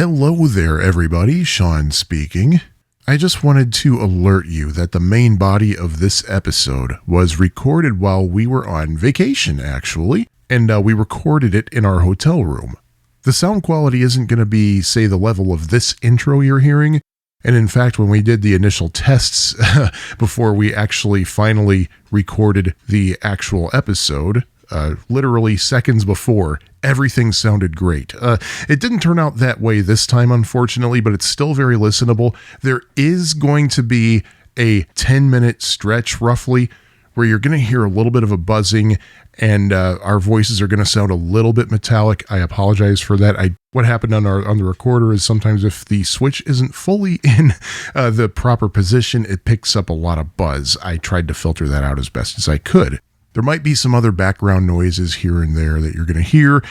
Hello there, everybody. Sean speaking. I just wanted to alert you that the main body of this episode was recorded while we were on vacation, actually, and we recorded it in our hotel room. The sound quality isn't going to be, say, the level of this intro you're hearing, and in fact, when we did the initial tests before we actually finally recorded the actual episode, literally seconds before, everything sounded great. It didn't turn out that way this time, unfortunately, but it's still very listenable. There is going to be a 10-minute stretch, roughly, where you're going to hear a little bit of a buzzing, and our voices are going to sound a little bit metallic. I apologize for that. What happened on the recorder is sometimes if the switch isn't fully in the proper position, it picks up a lot of buzz. I tried to filter that out as best as I could. There might be some other background noises here and there that you're going to hear,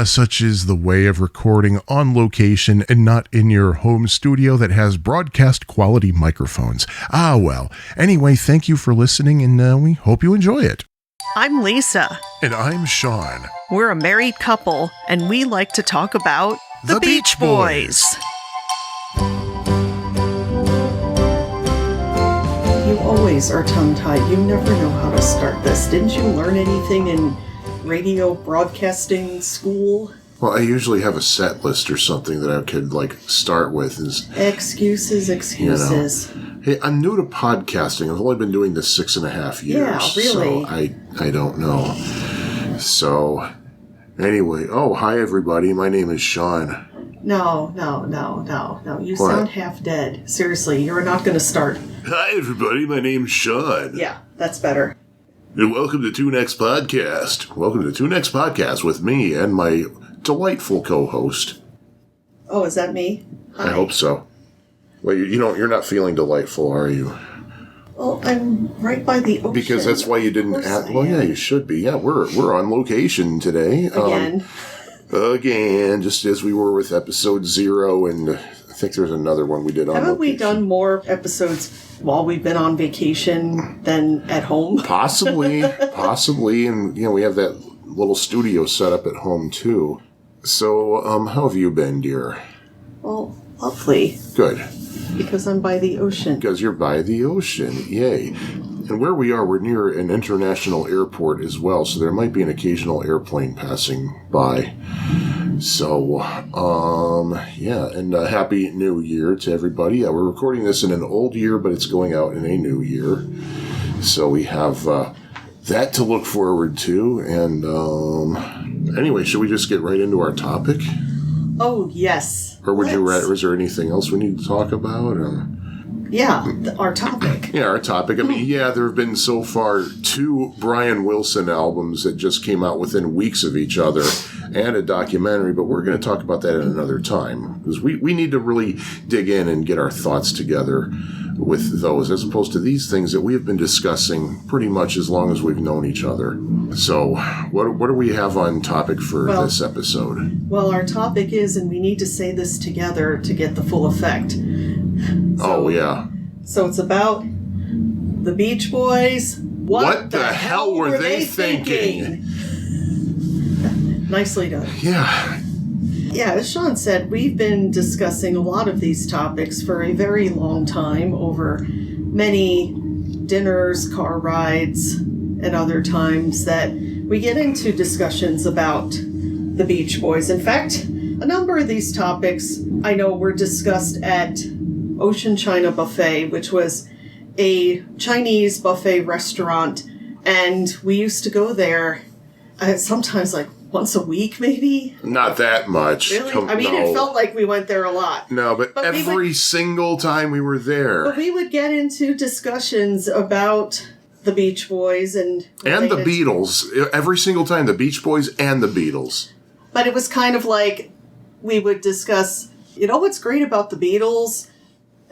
such as the way of recording on location and not in your home studio that has broadcast quality microphones. Well. Anyway, thank you for listening, and we hope you enjoy it. I'm Lisa. And I'm Sean. We're a married couple, and we like to talk about the Beach Boys. You always are tongue-tied. You never know how to start this. Didn't you learn anything in radio broadcasting school? Well, I usually have a set list or something that I could, start with. Excuses. You know. Hey, I'm new to podcasting. I've only been doing this 6.5 years. Yeah, really? So I don't know. So, anyway. Oh, hi, everybody. My name is Sean. No. You sound half dead. Seriously, you're not going to start. Hi, everybody. My name's Sean. Yeah, that's better. And welcome to Two Next Podcast. Welcome to Two Next Podcast with me and my delightful co-host. Oh, is that me? Hi. I hope so. Well, you're not feeling delightful, are you? Well, I'm right by the ocean. Because that's why you didn't ask. Well, yeah, you should be. Yeah, we're on location today. Again, just as we were with episode 0, and I think there's another one we did on Haven't location. we done more episodes while we've been on vacation than at home? Possibly, and we have that little studio set up at home too. So, how have you been, dear? Well, lovely. Good. Because I'm by the ocean. Because you're by the ocean, yay. And where we are, we're near an international airport as well, so there might be an occasional airplane passing by. So, and Happy New Year to everybody. We're recording this in an old year, but it's going out in a new year. So we have that to look forward to. And anyway, should we just get right into our topic? Oh, yes. Or was there anything else we need to talk about? Yeah, our topic. Yeah, our topic. I mean, there have been so far 2 Brian Wilson albums that just came out within weeks of each other and a documentary, but we're going to talk about that at another time because we need to really dig in and get our thoughts together with those as opposed to these things that we have been discussing pretty much as long as we've known each other. So what do we have on topic for this episode? Well, our topic is, and we need to say this together to get the full effect. Oh, yeah. So it's about the Beach Boys. What the hell were they thinking? Nicely done. Yeah. Yeah, as Sean said, we've been discussing a lot of these topics for a very long time over many dinners, car rides, and other times that we get into discussions about the Beach Boys. In fact, a number of these topics I know were discussed at Ocean China Buffet, which was a Chinese buffet restaurant, and we used to go there sometimes once a week, maybe? Not that much. Really? It felt like we went there a lot. No, but every single time we were there. But we would get into discussions about the Beach Boys and the Beatles. Every single time, the Beach Boys and the Beatles. But it was kind of like we would discuss, what's great about the Beatles?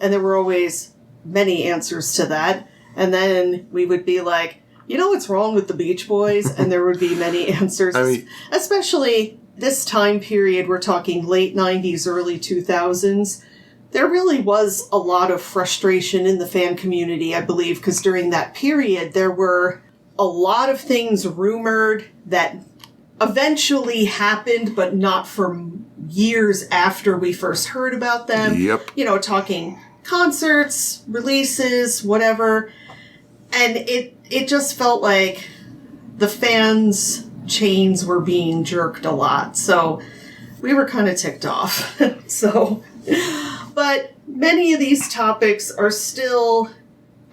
And there were always many answers to that. And then we would be like, what's wrong with the Beach Boys? And there would be many answers. Especially this time period, we're talking late 90s, early 2000s. There really was a lot of frustration in the fan community, I believe, because during that period, there were a lot of things rumored that eventually happened, but not for years after we first heard about them. Yep. You know, talking concerts, releases, whatever. And it just felt like the fans' chains were being jerked a lot. So we were kind of ticked off. But many of these topics are still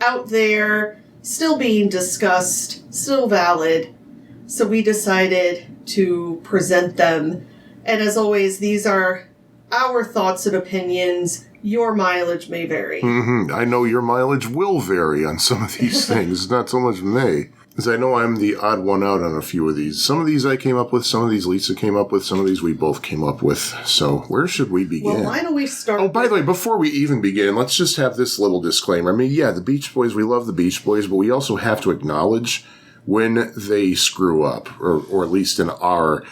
out there, still being discussed, still valid. So we decided to present them. And as always, these are our thoughts and opinions. Your mileage may vary. Mm-hmm. I know your mileage will vary on some of these things, not so much may. Because I know I'm the odd one out on a few of these. Some of these I came up with, some of these Lisa came up with, some of these we both came up with. So where should we begin? Well, why don't we start? Oh, by the way, before we even begin, let's just have this little disclaimer. I mean, yeah, the Beach Boys, we love the Beach Boys, but we also have to acknowledge when they screw up, or at least in our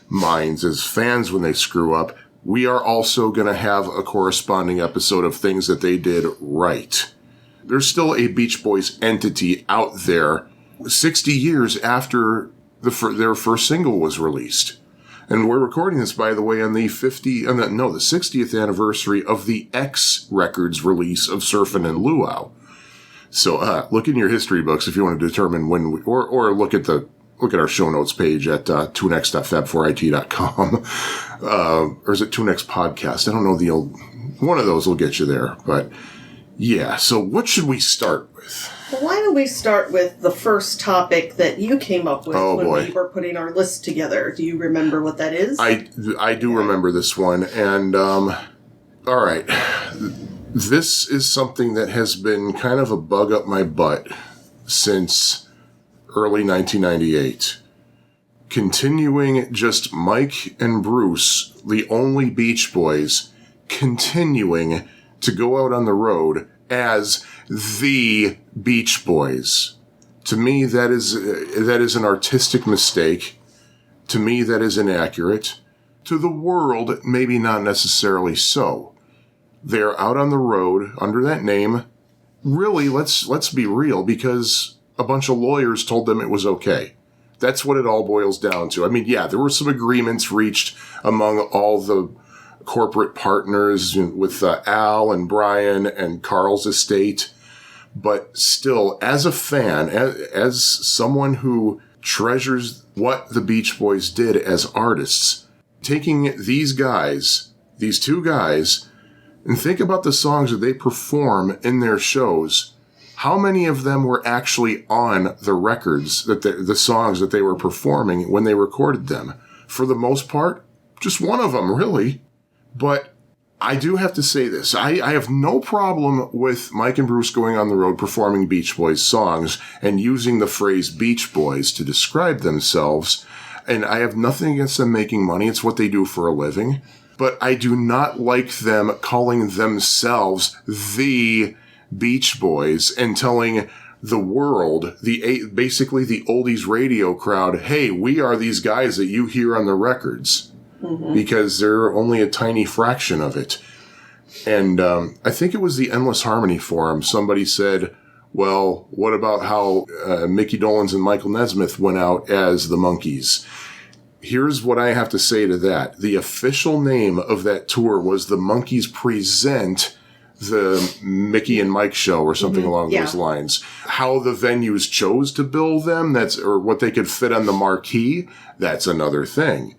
minds as fans when they screw up. We are also going to have a corresponding episode of things that they did right. There's still a Beach Boys entity out there 60 years after their first single was released. And we're recording this, by the way, on the 60th anniversary of the X Records release of Surfin' and Luau. So look in your history books if you want to determine when or look at our show notes page at tunex.fab4it.com. Or is it Tunex Podcast? I don't know, one of those will get you there. But yeah, so what should we start with? Well, why don't we start with the first topic that you came up with when we were putting our list together? Do you remember what that is? I do remember this one. And, all right. This is something that has been kind of a bug up my butt since early 1998. Continuing just Mike and Bruce, the only Beach Boys, continuing to go out on the road as the Beach Boys. To me, that is an artistic mistake. To me, that is inaccurate. To the world, maybe not necessarily so. They're out on the road under that name. Really, let's be real, because a bunch of lawyers told them it was okay. That's what it all boils down to. I mean, yeah, there were some agreements reached among all the corporate partners with Al and Brian and Carl's estate. But still, as a fan, as someone who treasures what the Beach Boys did as artists, taking these two guys, and think about the songs that they perform in their shows. How many of them were actually on the records, the songs that they were performing when they recorded them? For the most part, just one of them, really. But I do have to say this. I have no problem with Mike and Bruce going on the road performing Beach Boys songs and using the phrase Beach Boys to describe themselves. And I have nothing against them making money. It's what they do for a living. But I do not like them calling themselves the Beach Boys and telling the world, basically the oldies radio crowd, hey, we are these guys that you hear on the records. Mm-hmm. Because they're only a tiny fraction of it. And I think it was the Endless Harmony Forum. Somebody said, well, what about how Mickey Dolenz and Michael Nesmith went out as the Monkees? Here's what I have to say to that. The official name of that tour was the Monkees Present the Mickey and Mike Show or something along those lines. How the venues chose to bill them, or what they could fit on the marquee, that's another thing.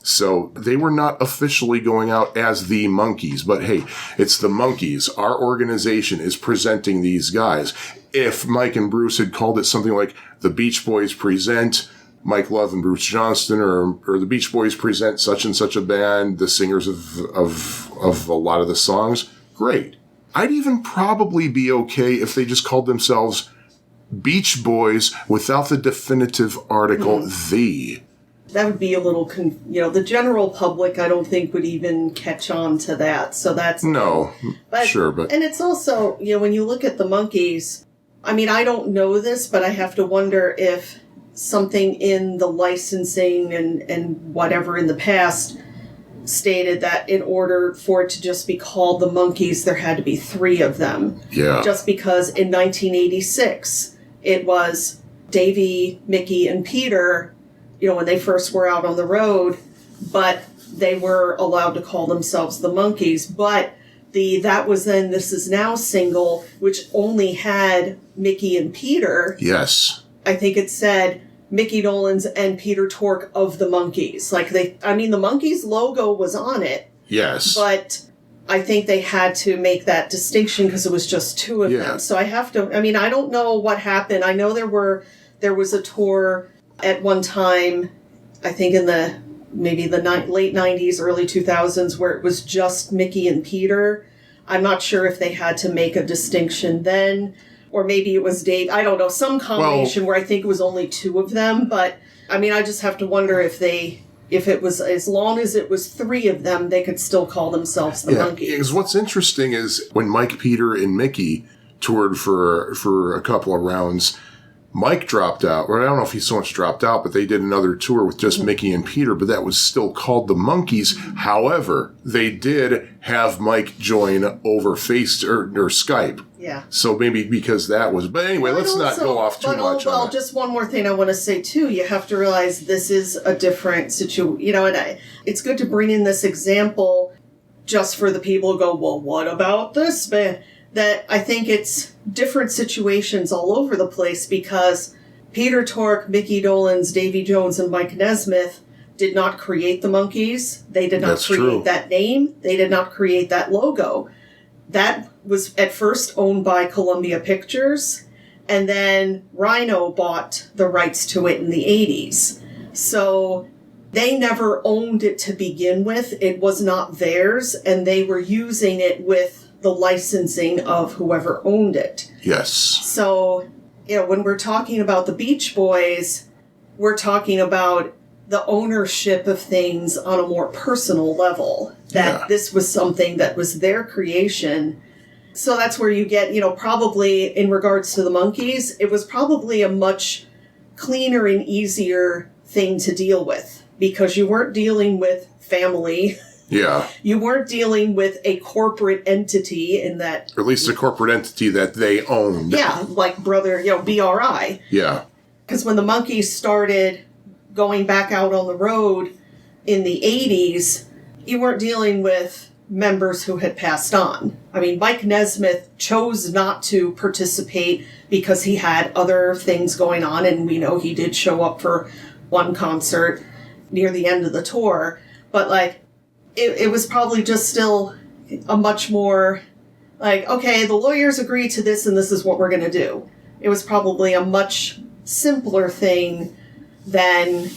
So they were not officially going out as the Monkees, but hey, it's the Monkees. Our organization is presenting these guys. If Mike and Bruce had called it something like the Beach Boys Present Mike Love and Bruce Johnston, or the Beach Boys Present such and such a band, the singers of a lot of the songs, great. I'd even probably be okay if they just called themselves Beach Boys without the definitive article, the. That would be a little, the general public, I don't think, would even catch on to that. So that's... No, but And it's also, when you look at the Monkees, I mean, I don't know this, but I have to wonder if something in the licensing and whatever in the past stated that in order for it to just be called the Monkees, there had to be 3 of them. Yeah. Just because in 1986, it was Davey, Mickey, and Peter... when they first were out on the road, but they were allowed to call themselves the Monkees. But that was then This Is Now single, which only had Mickey and Peter. Yes. I think it said Mickey Dolenz and Peter Tork of the Monkees. The Monkees logo was on it. Yes. But I think they had to make that distinction because it was just two of them. So I don't know what happened. I know there was a tour at one time, I think in the late 90s, early 2000s, where it was just Mickey and Peter. I'm not sure if they had to make a distinction then, or maybe it was Dave. I don't know, some combination where I think it was only two of them. But I just have to wonder if it was, as long as it was three of them, they could still call themselves the Monkees. Because what's interesting is when Mike, Peter, and Mickey toured for a couple of rounds, Mike dropped out, or I don't know if he so much dropped out, but they did another tour with just Mickey and Peter, but that was still called the Monkees. However, they did have Mike join over Face or Skype. Yeah. So maybe because that was, but anyway, let's not go off too much on that. Just one more thing I want to say too. You have to realize this is a different situation, and it's good to bring in this example just for the people who go, well, what about this man? That I think it's different situations all over the place, because Peter Tork, Mickey Dolenz, Davy Jones, and Mike Nesmith did not create the Monkees. They did not create that name. They did not create that logo. That was at first owned by Columbia Pictures, and then Rhino bought the rights to it in the 80s. So they never owned it to begin with. It was not theirs, and they were using it with the licensing of whoever owned it. Yes. So, when we're talking about the Beach Boys, we're talking about the ownership of things on a more personal level. That this was something that was their creation. So that's where you get, probably in regards to the Monkees, it was probably a much cleaner and easier thing to deal with, because you weren't dealing with family. Yeah. You weren't dealing with a corporate entity in that... Or at least a corporate entity that they owned. Yeah, like BRI. Yeah. Because when the Monkees started going back out on the road in the 80s, you weren't dealing with members who had passed on. Mike Nesmith chose not to participate because he had other things going on, and we know he did show up for one concert near the end of the tour. But, it was probably just still a much more, okay, the lawyers agreed to this and this is what we're going to do. It was probably a much simpler thing than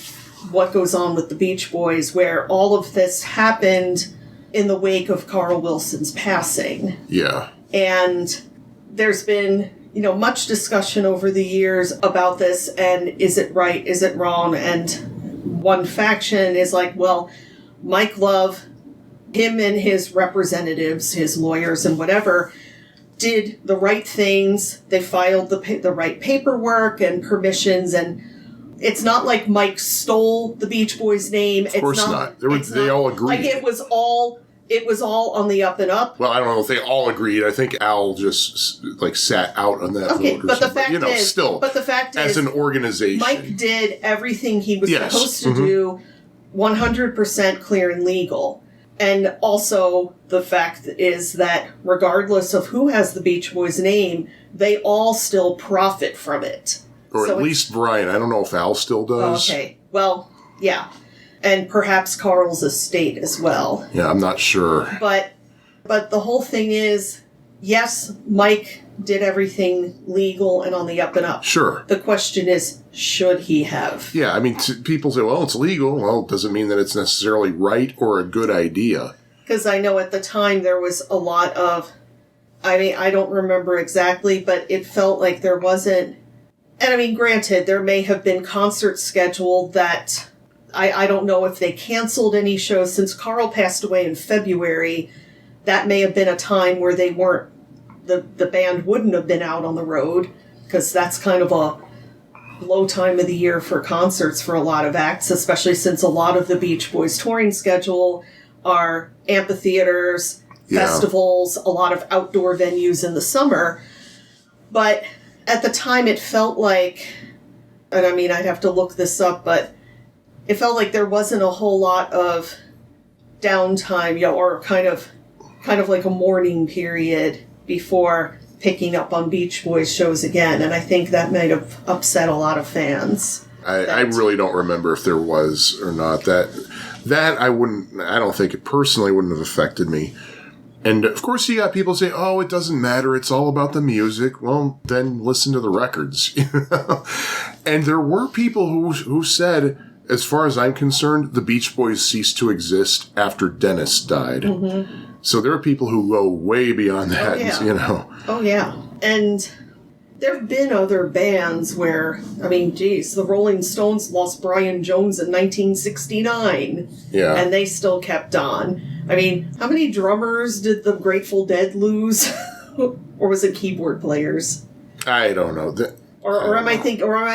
what goes on with the Beach Boys, where all of this happened in the wake of Carl Wilson's passing. Yeah. And there's been, much discussion over the years about this, and is it right, is it wrong? And one faction is Mike Love, him and his representatives, his lawyers and whatever, did the right things. They filed the right paperwork and permissions, and it's not like Mike stole the Beach Boys name. Of course not. They all agreed. It was all on the up and up. Well, I don't know if they all agreed. I think Al just sat out on that vote. But the fact is, as an organization, Mike did everything he was supposed to do, 100% clear and legal. And also, the fact is that regardless of who has the Beach Boys name, they all still profit from it. Or at least Brian. I don't know if Al still does. Okay. Well, yeah. And perhaps Carl's estate as well. Yeah, I'm not sure. But the whole thing is, yes, Mike did everything legal and on the up and up. Sure. The question is, should he have? Yeah, people say, well, it's legal. Well, it doesn't mean that it's necessarily right or a good idea. Because I know at the time there was a lot of, I don't remember exactly, but it felt like there wasn't, and granted, there may have been concerts scheduled that, I don't know if they canceled any shows. Since Carl passed away in February, that may have been a time where they weren't, the band wouldn't have been out on the road, because that's kind of a low time of the year for concerts for a lot of acts, especially since a lot of the Beach Boys touring schedule are amphitheaters, festivals, a lot of outdoor venues in the summer. But at the time it felt like, and I'd have to look this up, but it felt like there wasn't a whole lot of downtime, or kind of like a mourning period before picking up on Beach Boys shows again. And I think that might have upset a lot of fans. I really don't remember if there was or not. That I don't think it personally wouldn't have affected me. And of course you got people say, oh, it doesn't matter. It's all about the music. Well, then listen to the records. And there were people who said, as far as I'm concerned, the Beach Boys ceased to exist after Dennis died. Mm-hmm. So there are people who go way beyond that, Oh, yeah. And there have been other bands where, the Rolling Stones lost Brian Jones in 1969. Yeah. And they still kept on. How many drummers did the Grateful Dead lose? Or was it keyboard players? I don't know. Or am I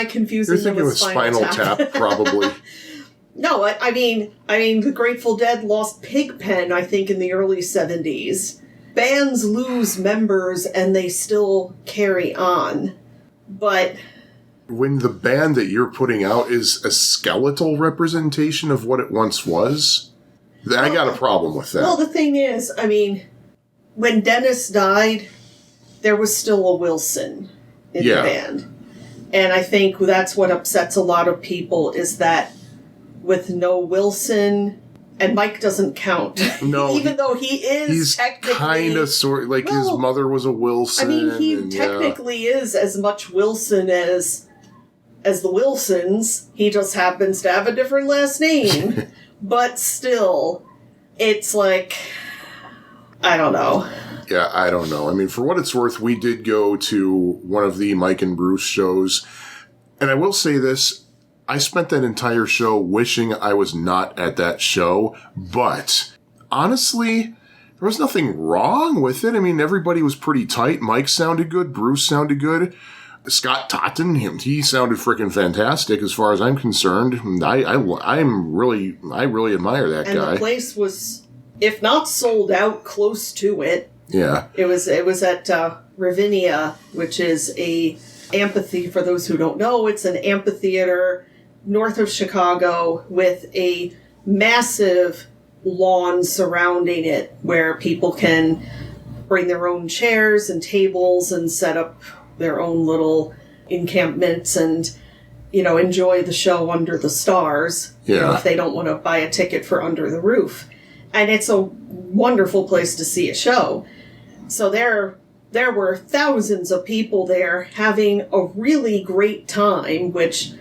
confusing You're thinking with of Spinal Tap, probably. No, the Grateful Dead lost Pigpen, I think, in the early 70s. Bands lose members and they still carry on. But when the band that you're putting out is a skeletal representation of what it once was, I got a problem with that. Well, the thing is, when Dennis died, there was still a Wilson in the band. And I think that's what upsets a lot of people, is that with no Wilson, and Mike doesn't count. No. Even though he's technically... kind of sort like his mother was a Wilson. He technically is as much Wilson as the Wilsons. He just happens to have a different last name. But still, it's like, I don't know. Yeah, I don't know. For what it's worth, we did go to one of the Mike and Bruce shows. And I will say this, I spent that entire show wishing I was not at that show. But honestly, there was nothing wrong with it. Everybody was pretty tight. Mike sounded good. Bruce sounded good. Scott Totten, he sounded freaking fantastic as far as I'm concerned. I really admire that guy. And the place was, if not sold out, close to it. Yeah. It was at Ravinia, which is a amphitheater. For those who don't know, it's an amphitheater north of Chicago with a massive lawn surrounding it where people can bring their own chairs and tables and set up their own little encampments and, enjoy the show under the stars. Yeah. If they don't want to buy a ticket for Under the Roof. And it's a wonderful place to see a show. So there were thousands of people there having a really great time, which,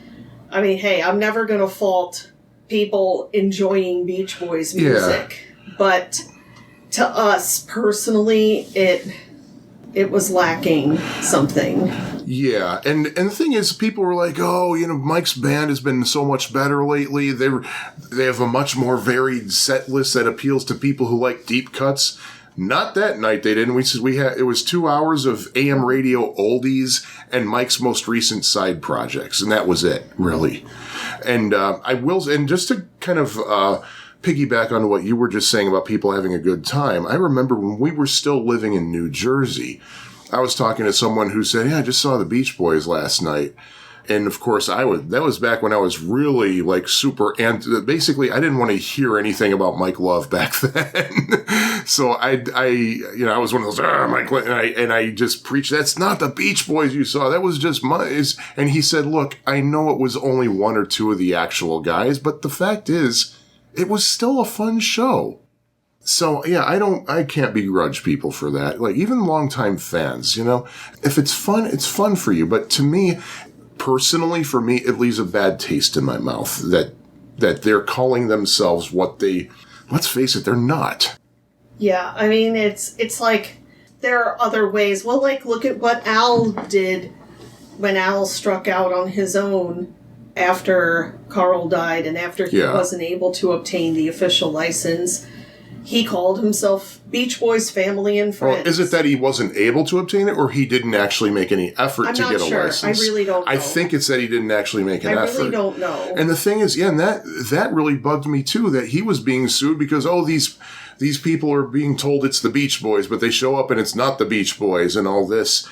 hey, I'm never going to fault people enjoying Beach Boys music. Yeah. But to us personally, it was lacking something. Yeah, and the thing is, people were like, oh, Mike's band has been so much better lately. They have a much more varied set list that appeals to people who like deep cuts. Not that night they didn't. It was 2 hours of AM radio oldies and Mike's most recent side projects, and that was it, really. And and just to kind of piggyback on what you were just saying about people having a good time, I remember when we were still living in New Jersey, I was talking to someone who said, yeah, I just saw the Beach Boys last night. And of course, that was back when I was really like basically I didn't want to hear anything about Mike Love back then. So I was one of those, Mike, and I just preached, that's not the Beach Boys you saw. That was just and he said, look, I know it was only one or two of the actual guys, but the fact is, it was still a fun show. So yeah, I can't begrudge people for that. Like even longtime fans, if it's fun for you. But to me, personally, for me, it leaves a bad taste in my mouth that they're calling themselves let's face it, they're not. Yeah, it's like there are other ways. Well, like look at what Al did when Al struck out on his own after Carl died and after he wasn't able to obtain the official license. He called himself Beach Boys Family and Friends. Well, is it that he wasn't able to obtain it, or he didn't actually make any effort to get a license? I really don't know. I think it's that he didn't actually make an effort. I really don't know. And the thing is, and that really bugged me too, that he was being sued because, these people are being told it's the Beach Boys, but they show up and it's not the Beach Boys and all this.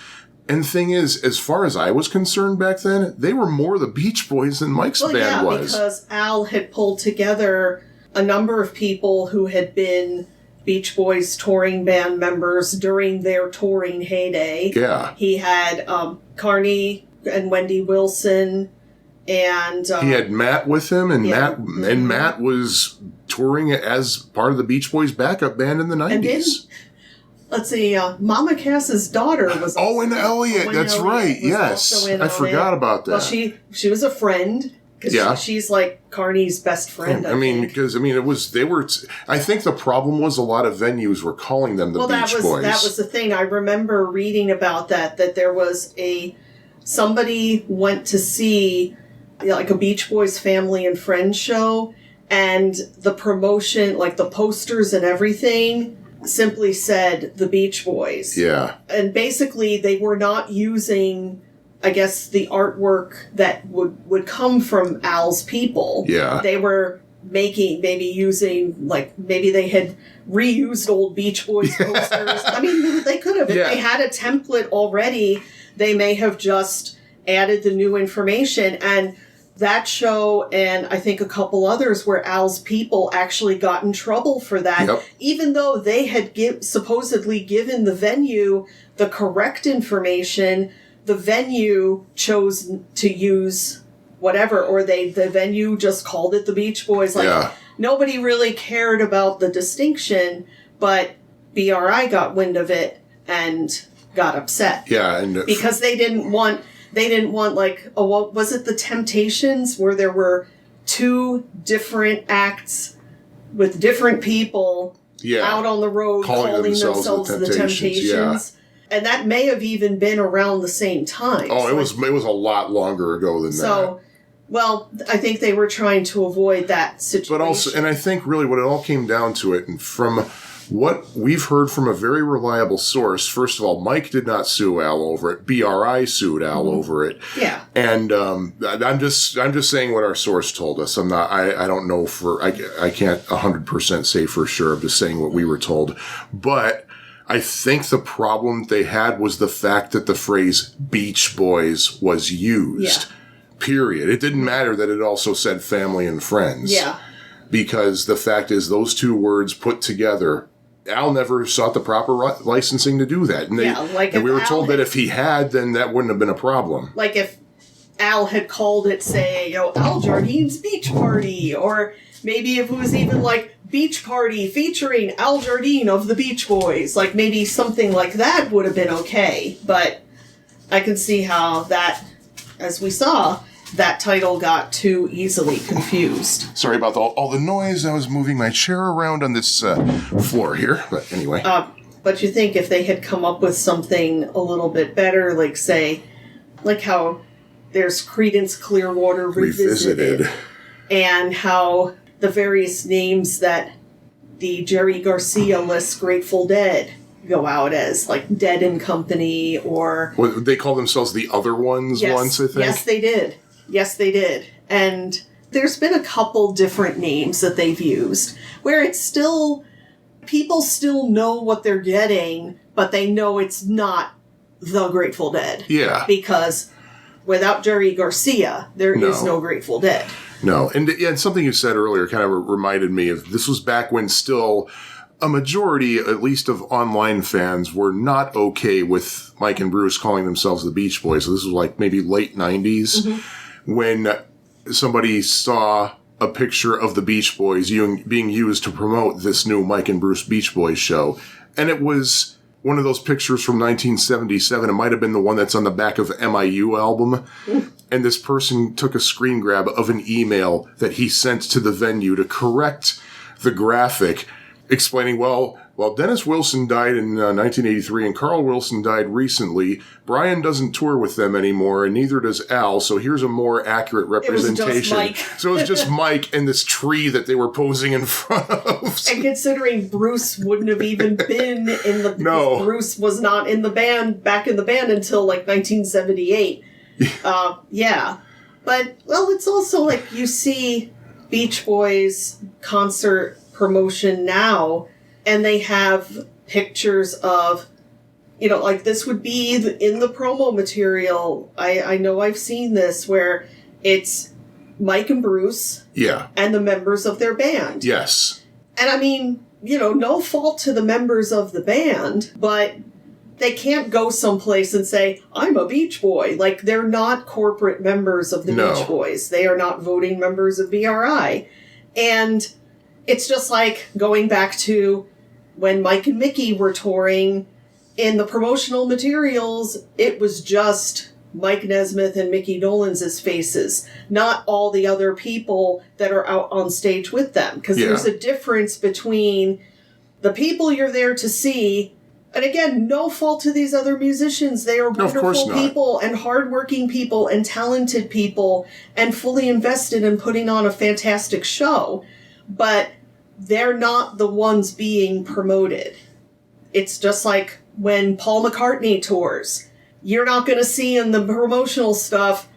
And the thing is, as far as I was concerned back then, they were more the Beach Boys than Mike's band was. Because Al had pulled together a number of people who had been Beach Boys touring band members during their touring heyday. Yeah. He had Carney and Wendy Wilson, and he had Matt with him, and yeah. Matt was touring as part of the Beach Boys backup band in the 90s. Let's see, Mama Cass's daughter was Owen Elliott, that's right, yes. I forgot about that. Well, she was a friend, because she's like Carney's best friend, I think. I think the problem was a lot of venues were calling them the Beach Boys. That was the thing. I remember reading about that there was somebody went to see like a Beach Boys family and friends show, and the promotion, like the posters and everything, simply said the Beach Boys. Yeah. And basically they were not using, I guess, the artwork that would come from Al's people. Yeah. They were maybe they had reused old Beach Boys posters. I mean, they could have. If they had a template already, they may have just added the new information. And that show, and I think a couple others, where Al's people actually got in trouble for that, even though they had supposedly given the venue the correct information. The venue chose to use whatever, or the venue just called it the Beach Boys. Nobody really cared about the distinction, but BRI got wind of it and got upset. Yeah, and because they didn't want like, what was it, the Temptations, where there were two different acts with different people out on the road calling themselves the Temptations. Yeah. And that may have even been around the same time. Oh, it was a lot longer ago than that. So, well, I think they were trying to avoid that situation. But also, and I think really what it all came down to it, and from what we've heard from a very reliable source, first of all, Mike did not sue Al over it. BRI sued Al over it. Yeah. And I'm just saying what our source told us. I don't know I can't 100% say for sure. I'm just saying what we were told. But I think the problem they had was the fact that the phrase Beach Boys was used. Yeah. Period. It didn't matter that it also said family and friends. Yeah. Because the fact is, those two words put together, Al never sought the proper licensing to do that. And we were told that if he had, then that wouldn't have been a problem. Like if Al had called it, say, Al Jardine's Beach Party, or maybe if it was even like Beach Party featuring Al Jardine of the Beach Boys, like maybe something like that would have been okay. But I can see how that, as we saw, that title got too easily confused. Sorry about all the noise. I was moving my chair around on this floor here. But anyway. But you think if they had come up with something a little bit better, like say, like how there's Creedence Clearwater Revisited. And how the various names that the Jerry Garcia lists Grateful Dead go out as, like Dead and Company, or... Well, they call themselves the Other Ones once, I think? Yes, they did. And there's been a couple different names that they've used, where it's still... People still know what they're getting, but they know it's not the Grateful Dead. Yeah. Because without Jerry Garcia, there is no Grateful Dead. No. And something you said earlier kind of reminded me of... This was back when still... A majority, at least of online fans, were not okay with Mike and Bruce calling themselves the Beach Boys. So this was like maybe late 90s when somebody saw a picture of the Beach Boys being used to promote this new Mike and Bruce Beach Boys show. And it was one of those pictures from 1977. It might have been the one that's on the back of the MIU album. And this person took a screen grab of an email that he sent to the venue to correct the graphic, explaining, well, Dennis Wilson died in 1983 and Carl Wilson died recently. Brian doesn't tour with them anymore, and neither does Al, so here's a more accurate representation. It was just Mike. So it was just Mike and this tree that they were posing in front of. And considering Bruce wouldn't have even been in the... No. Bruce was not in the band, back in the band until like 1978. Yeah. But, well, it's also like you see Beach Boys concert promotion now, and they have pictures of, like this would be in the promo material. I know I've seen this where it's Mike and Bruce Yeah. and the members of their band. Yes. And I mean, no fault to the members of the band, but they can't go someplace and say, I'm a Beach Boy. Like, they're not corporate members of the No. Beach Boys. They are not voting members of BRI. And it's just like going back to when Mike and Mickey were touring. In the promotional materials, it was just Mike Nesmith and Mickey Dolenz' faces, not all the other people that are out on stage with them. Because there's a difference between the people you're there to see. And again, no fault to these other musicians. They are wonderful people and hardworking people and talented people and fully invested in putting on a fantastic show. But they're not the ones being promoted. It's just like when Paul McCartney tours. You're not going to see in the promotional stuff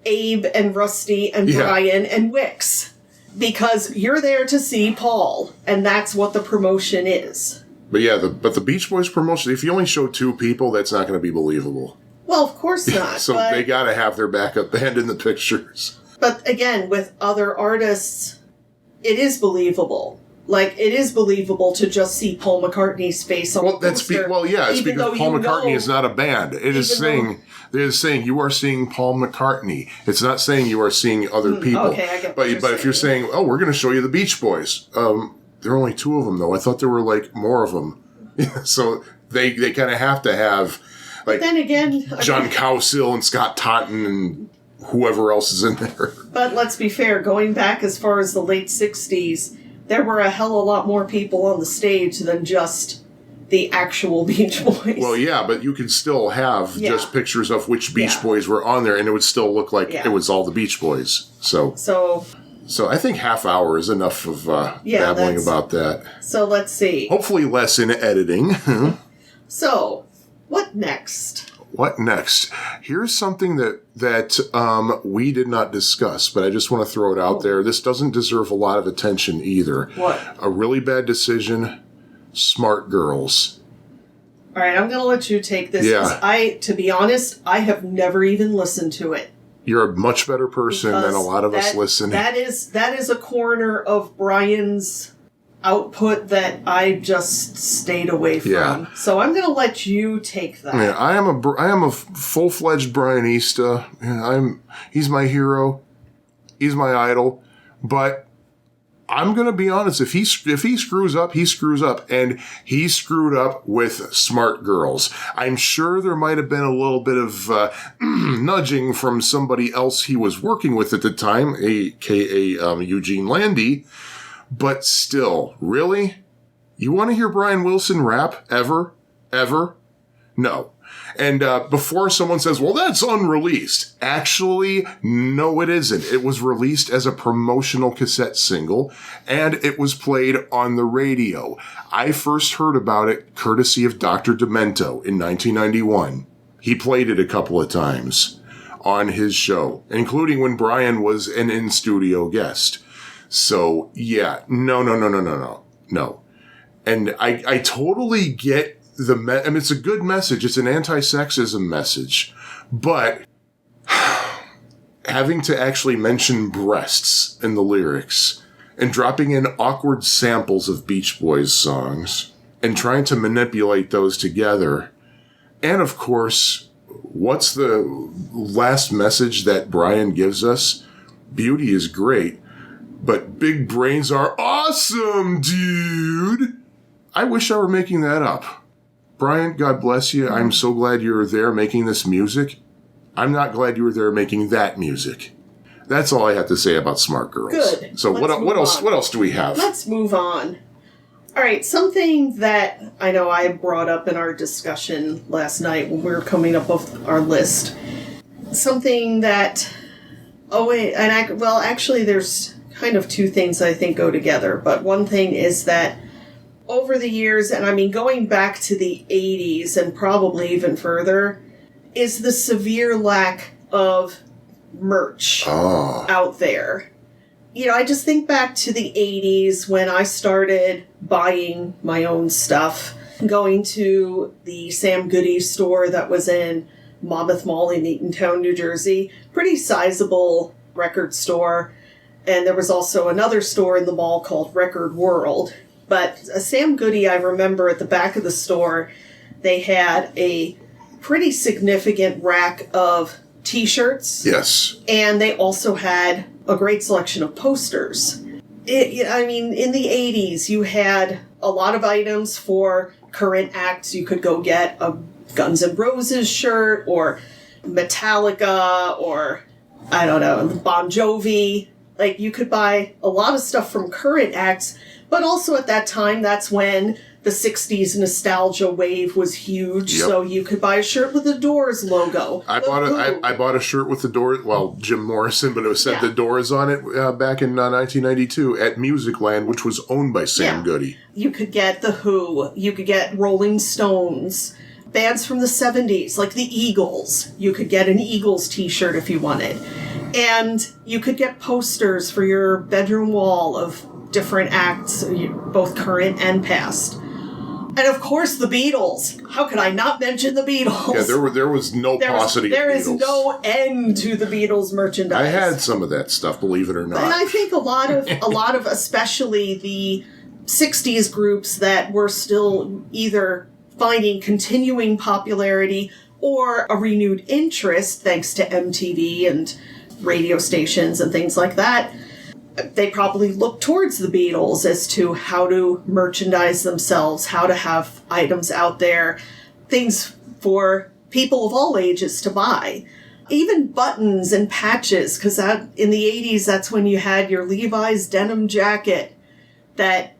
Abe and Rusty and Brian and Wix. Because you're there to see Paul. And that's what the promotion is. But yeah, the Beach Boys promotion, if you only show 2 people, that's not going to be believable. Well, of course not. So they got to have their backup band in the pictures. But again, with other artists, it is believable. Like, it is believable to just see Paul McCartney's face on the poster. It's because Paul McCartney is not a band. It is saying you are seeing Paul McCartney. It's not saying you are seeing other people. Okay, I get what you're but if you're saying, oh, we're going to show you the Beach Boys. There are only 2 of them, though. I thought there were, like, more of them. So they kind of have to have, like, then again, John Cowsill and Scott Totten and whoever else is in there. But let's be fair, going back as far as the late 60s, there were a hell of a lot more people on the stage than just the actual Beach Boys. Well, yeah, but you could still have just pictures of which Beach Boys were on there, and it would still look like it was all the Beach Boys. So I think half hour is enough of babbling about that. So let's see. Hopefully less in editing. So, what next? What next? Here's something that we did not discuss, but I just want to throw it out there. This doesn't deserve a lot of attention either. What? A really bad decision, Smart Girls. All right, I'm going to let you take this. Yeah. To be honest, I have never even listened to it. You're a much better person than a lot of us listening. That is a corner of Brian's output that I just stayed away from. Yeah. So I'm going to let you take that. Yeah, I am a full-fledged Brianista. He's my hero. He's my idol. But I'm going to be honest, if he screws up, he screws up. And he screwed up with Smart Girls. I'm sure there might have been a little bit of nudging from somebody else he was working with at the time, a.k.a. Eugene Landy. But still, really? You want to hear Brian Wilson rap? Ever? No. And before someone says, well, that's unreleased. Actually, no, it isn't. It was released as a promotional cassette single, and it was played on the radio. I first heard about it courtesy of Dr. Demento in 1991. He played it a couple of times on his show, including when Brian was an in-studio guest. So, yeah, no. And I totally get it's a good message. It's an anti-sexism message. But having to actually mention breasts in the lyrics and dropping in awkward samples of Beach Boys songs and trying to manipulate those together. And, of course, what's the last message that Brian gives us? Beauty is great, but big brains are awesome, dude. I wish I were making that up. Brian, God bless you. I'm so glad you were there making this music. I'm not glad you were there making that music. That's all I have to say about Smart Girls. Good. So what else do we have? Let's move on. All right, something that I know I brought up in our discussion last night when we were coming up with our list. Something that actually there's kind of 2 things I think go together, but one thing is that over the years, and I mean going back to the 80s and probably even further, is the severe lack of merch out there. I just think back to the 80s when I started buying my own stuff, going to the Sam Goody store that was in Monmouth Mall in Eatontown, New Jersey. Pretty sizable record store. And there was also another store in the mall called Record World. But Sam Goody, I remember at the back of the store, they had a pretty significant rack of T-shirts. Yes. And they also had a great selection of posters. In the 80s, you had a lot of items for current acts. You could go get a Guns N' Roses shirt or Metallica or, I don't know, Bon Jovi. Like, you could buy a lot of stuff from current acts, but also at that time, that's when the 60s nostalgia wave was huge, Yep. so you could buy a shirt with the Doors logo. I bought a shirt with the Doors, well, Jim Morrison, but it said Yeah. the Doors on it back in 1992 at Musicland, which was owned by Sam Yeah. Goody. You could get The Who, you could get Rolling Stones, bands from the 70s, like the Eagles. You could get an Eagles t-shirt if you wanted. And you could get posters for your bedroom wall of different acts, both current and past. And of course, the Beatles. How could I not mention the Beatles? Yeah, there was no paucity of There Beatles. is no end to the Beatles merchandise. I had some of that stuff, believe it or not. And I think a lot of especially the 60s groups that were still either finding continuing popularity or a renewed interest thanks to MTV and radio stations and things like that, they probably looked towards the Beatles as to how to merchandise themselves, how to have items out there, things for people of all ages to buy. Even buttons and patches, because in the 80s, that's when you had your Levi's denim jacket that,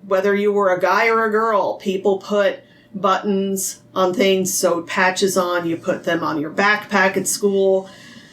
whether you were a guy or a girl, people put buttons on things, sewed patches on, you put them on your backpack at school.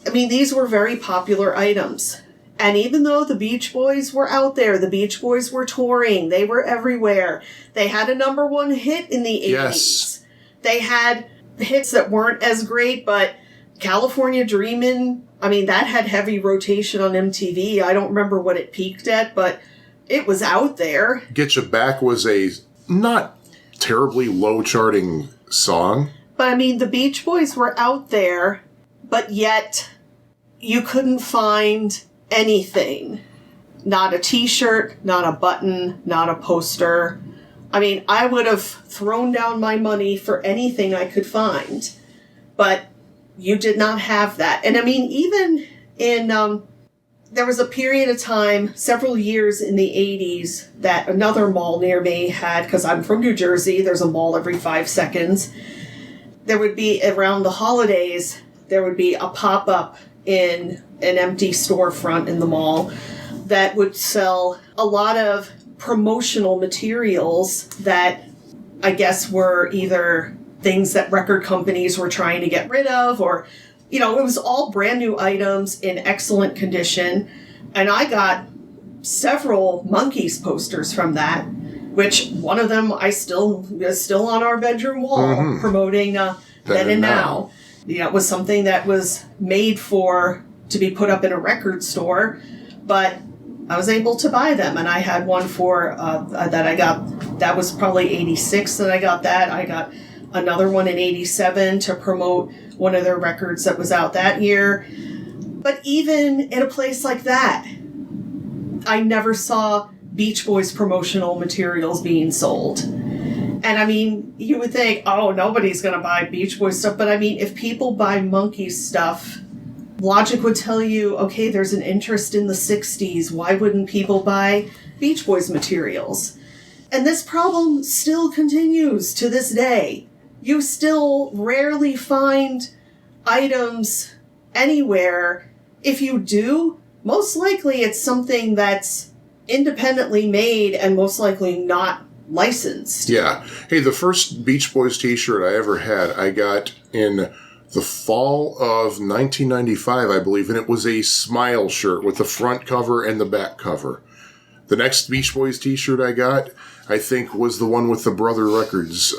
I mean, these were very popular items. And even though the Beach Boys were out there, the Beach Boys were touring, they were everywhere. They had a #1 hit in the 80s. Yes. They had hits that weren't as great, but California Dreamin', I mean, that had heavy rotation on MTV. I don't remember what it peaked at, but it was out there. Get You Back was a not terribly low-charting song. But I mean, the Beach Boys were out there, but yet you couldn't find anything. Not a t-shirt, not a button, not a poster. I mean, I would have thrown down my money for anything I could find. But you did not have that. And I mean, even in, there was a period of time, several years in the 80s, that another mall near me had, because I'm from New Jersey, there's a mall every 5 seconds. There would be, around the holidays, there would be a pop-up in an empty storefront in the mall that would sell a lot of promotional materials that I guess were either things that record companies were trying to get rid of, or, it was all brand new items in excellent condition. And I got several Monkees posters from that, which one of them is still on our bedroom wall, promoting Then and Now. It was something that was made to be put up in a record store, but I was able to buy them, and I had one that I got, that was probably 86 that I got that. I got another one in 87 to promote one of their records that was out that year. But even in a place like that, I never saw Beach Boys promotional materials being sold. And I mean, you would think, oh, nobody's going to buy Beach Boys stuff. But I mean, if people buy Monkees stuff, logic would tell you, okay, there's an interest in the 60s. Why wouldn't people buy Beach Boys materials? And this problem still continues to this day. You still rarely find items anywhere. If you do, most likely it's something that's independently made and most likely not licensed. Yeah. Hey, the first Beach Boys t-shirt I ever had, I got in the fall of 1995, I believe, and it was a Smile shirt with the front cover and the back cover. The next Beach Boys t-shirt I got, I think, was the one with the Brother Records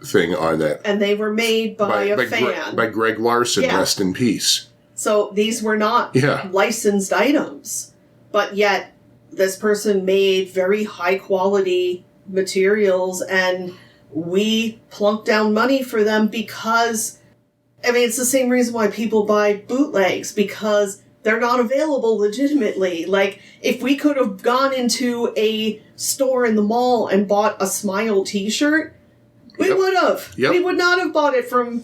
thing on that. And they were made by a fan. By Greg Larson, Yeah. Rest in peace. So these were not licensed items. But yet, this person made very high quality materials, and we plunked down money for them because, I mean, it's the same reason why people buy bootlegs, because they're not available legitimately. Like, if we could have gone into a store in the mall and bought a Smile t-shirt, we would have. Yep. We would not have bought it from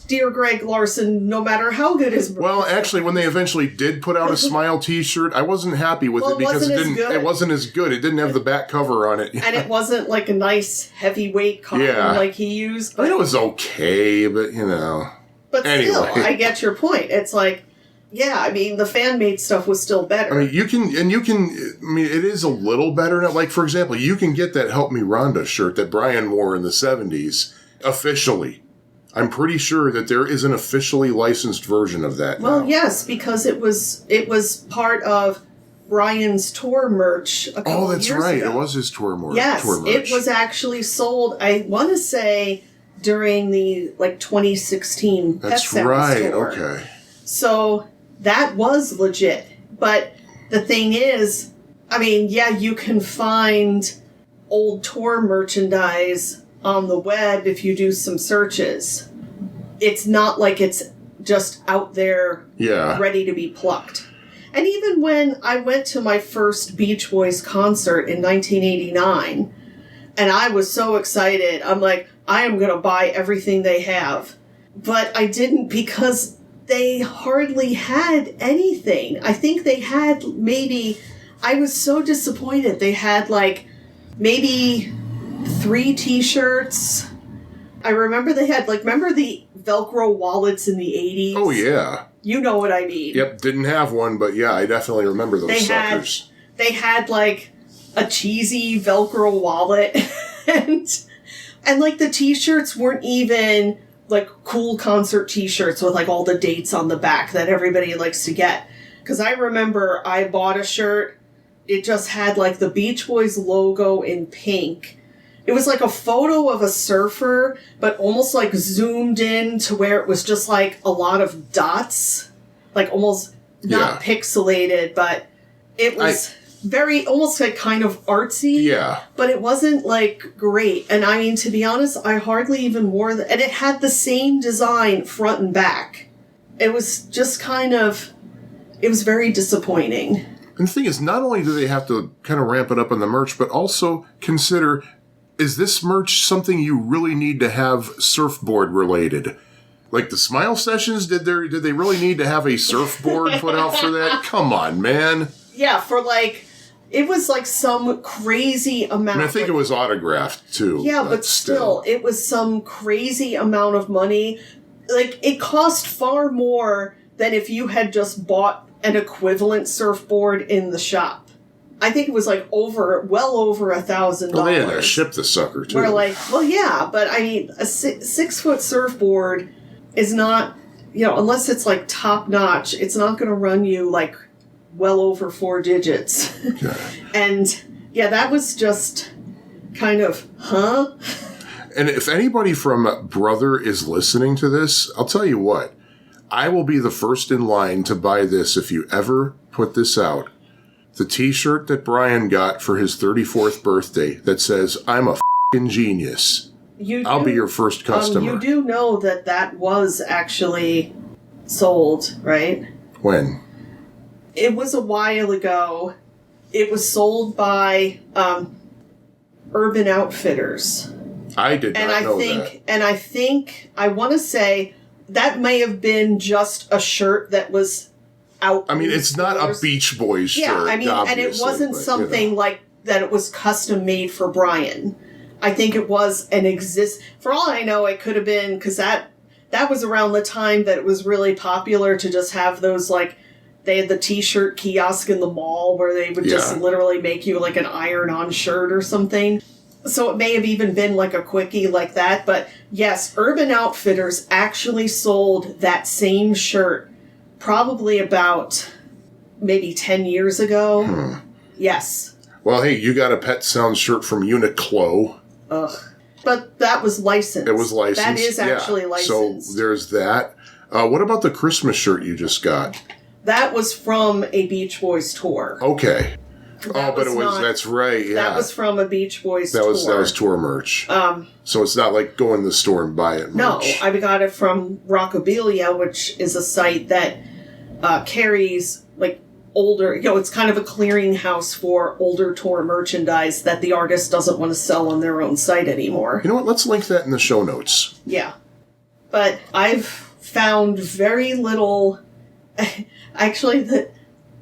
Dear Greg Larson, no matter how good his merch. Well, actually, when they eventually did put out a Smile t-shirt, I wasn't happy with it because it wasn't as good. It didn't have the back cover on it. And it wasn't like a nice heavyweight cotton like he used. But I mean, it was okay, but But anyway. Still, I get your point. It's like, yeah, I mean, the fan-made stuff was still better. I mean, it is a little better now. Like, for example, you can get that Help Me Rhonda shirt that Brian wore in the 70s officially. I'm pretty sure that there is an officially licensed version of that now. Well, yes, because it was part of Brian's tour merch a couple years ago. Oh, that's right. It was his tour merch. Yes, it was actually sold, I want to say, during the, 2016 Pet That's Sounds right, tour. okay. So that was legit. But the thing is, I mean, yeah, you can find old tour merchandise on the web if you do some searches. It's not like it's just out there ready to be plucked. And even when I went to my first Beach Boys concert in 1989, and I was so excited, I'm like, I am going to buy everything they have. But I didn't because they hardly had anything. I think they had I was so disappointed. They had maybe 3 t-shirts. I remember they had remember the Velcro wallets in the 80s? Oh, yeah. You know what I mean. Yep, didn't have one, but yeah, I definitely remember those suckers. They had a cheesy Velcro wallet and the t-shirts weren't even cool concert t-shirts with all the dates on the back that everybody likes to get. Because I remember I bought a shirt, it just had the Beach Boys logo in pink. It was a photo of a surfer, but almost zoomed in to where it was just a lot of dots. Almost not pixelated, but it was very, almost kind of artsy. Yeah. But it wasn't great. And I mean, to be honest, I hardly even wore and it had the same design front and back. It was just it was very disappointing. And the thing is, not only do they have to kind of ramp it up on the merch, but also consider, is this merch something you really need to have surfboard related? Like the Smile Sessions, did they really need to have a surfboard put out for that? Come on, man. Yeah, for it was some crazy amount. And I think it was autographed too. Yeah, but still, it was some crazy amount of money. It cost far more than if you had just bought an equivalent surfboard in the shop. I think it was well over $1,000. Well, they had to ship the sucker too. We're well, yeah, but I mean, a 6-foot surfboard is not, unless it's top notch, it's not going to run you well over 4 digits. Okay. And yeah, that was just kind of, huh? And if anybody from Brother is listening to this, I'll tell you what, I will be the first in line to buy this if you ever put this out. The t-shirt that Brian got for his 34th birthday that says, I'm a f***ing genius. I'll be your first customer. You do know that was actually sold, right? When? It was a while ago. It was sold by Urban Outfitters. I did not know that. And I think, I want to say, that may have been just a shirt that was out. I mean, it's not a Beach Boys shirt. Yeah, I mean, and it wasn't something that it was custom made for Brian. I think it was for all I know, it could have been, because that was around the time that it was really popular to just have those, they had the t-shirt kiosk in the mall where they would just literally make you an iron-on shirt or something. So it may have even been a quickie like that. But yes, Urban Outfitters actually sold that same shirt probably about maybe 10 years ago. Yes. Well, hey, you got a Pet Sounds shirt from Uniqlo. Ugh. But that was licensed. It was licensed. That is actually licensed. So there's that. What about the Christmas shirt you just got? That was from a Beach Boys tour. Okay. That's right, yeah. That was from a Beach Boys tour. That was tour merch. So it's not like go in the store and buy it merch. No, I got it from Rockabilia, which is a site that carries like older, it's kind of a clearinghouse for older tour merchandise that the artist doesn't want to sell on their own site anymore. You know what? Let's link that in the show notes. Yeah. But I've found very little. Actually,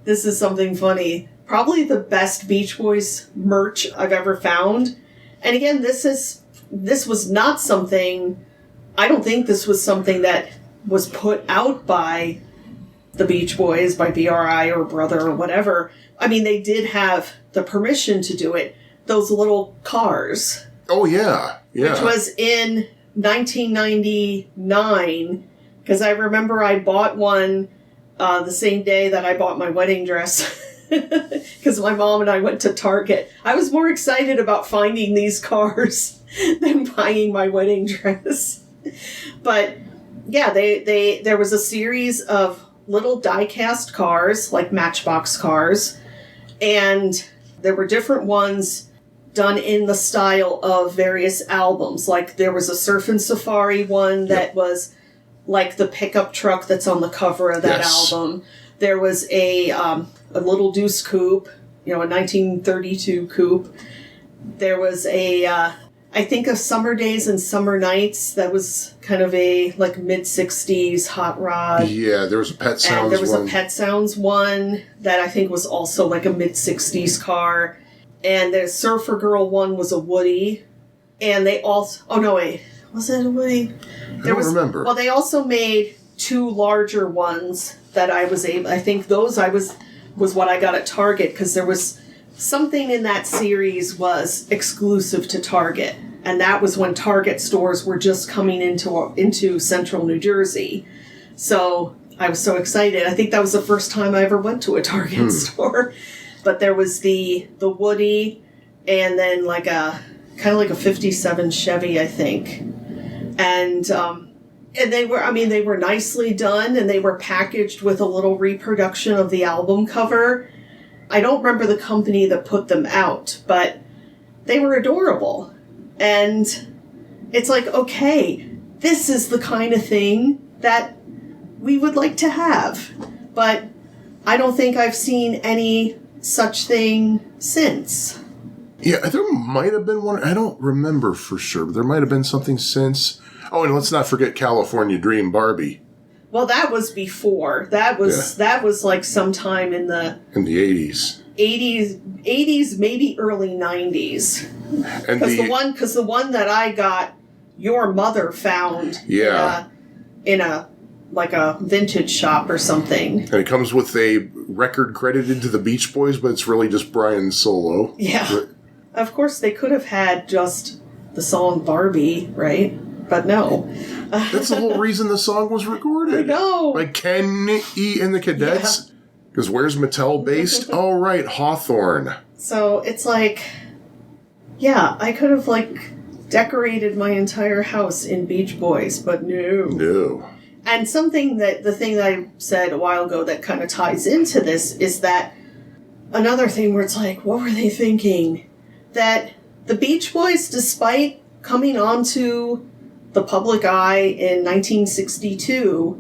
this is something funny. Probably the best Beach Boys merch I've ever found. And again, this was not something. I don't think this was something that was put out by the Beach Boys, by BRI or Brother or whatever. I mean, they did have the permission to do it. Those little cars. Oh, yeah. Yeah. Which was in 1999, because I remember I bought one the same day that I bought my wedding dress, because my mom and I went to Target. I was more excited about finding these cars than buying my wedding dress. But yeah, there was a series of little die-cast cars, like Matchbox cars, and there were different ones done in the style of various albums. Like there was a Surfin' Safari one that was like the pickup truck that's on the cover of that album. There was a Little Deuce coupe, a 1932 coupe. There was I think of Summer Days and Summer Nights. That was kind of a like mid-60s hot rod. Yeah, there was a Pet Sounds one. And there was a Pet Sounds one that I think was also like a mid-60s car. And the Surfer Girl one was a Woody. And they also... Oh, no, wait. Was it a Woody? I don't remember. Well, they also made two larger ones that I was able... I think those was what I got at Target, because there was... Something in that series was exclusive to Target, and that was when Target stores were just coming into central New Jersey. So I was so excited. I think that was the first time I ever went to a Target store. But there was the Woody, and then like a kind of like a 57 Chevy, I think. And they were nicely done, and they were packaged with a little reproduction of the album cover. I don't remember the company that put them out, but they were adorable. And it's like, okay, this is the kind of thing that we would like to have. But I don't think I've seen any such thing since. Yeah, there might have been one. I don't remember for sure, but there might have been something since. Oh, and let's not forget California Dream Barbie. Well, that was before. That was like sometime in the 80s. 80s, maybe early 90s. Because the one that I got, your mother found in a vintage shop or something. And it comes with a record credited to the Beach Boys, but it's really just Brian solo. Yeah. Of course, they could have had just the song Barbie, right? But no. That's the whole reason the song was recorded. No. By Ken E. and the Cadets. Because where's Mattel based? Oh, right, Hawthorne. So it's like, yeah, I could have, decorated my entire house in Beach Boys, but no. No. And the thing that I said a while ago that kind of ties into this is that another thing where it's like, what were they thinking? That the Beach Boys, despite coming onto the public eye in 1962,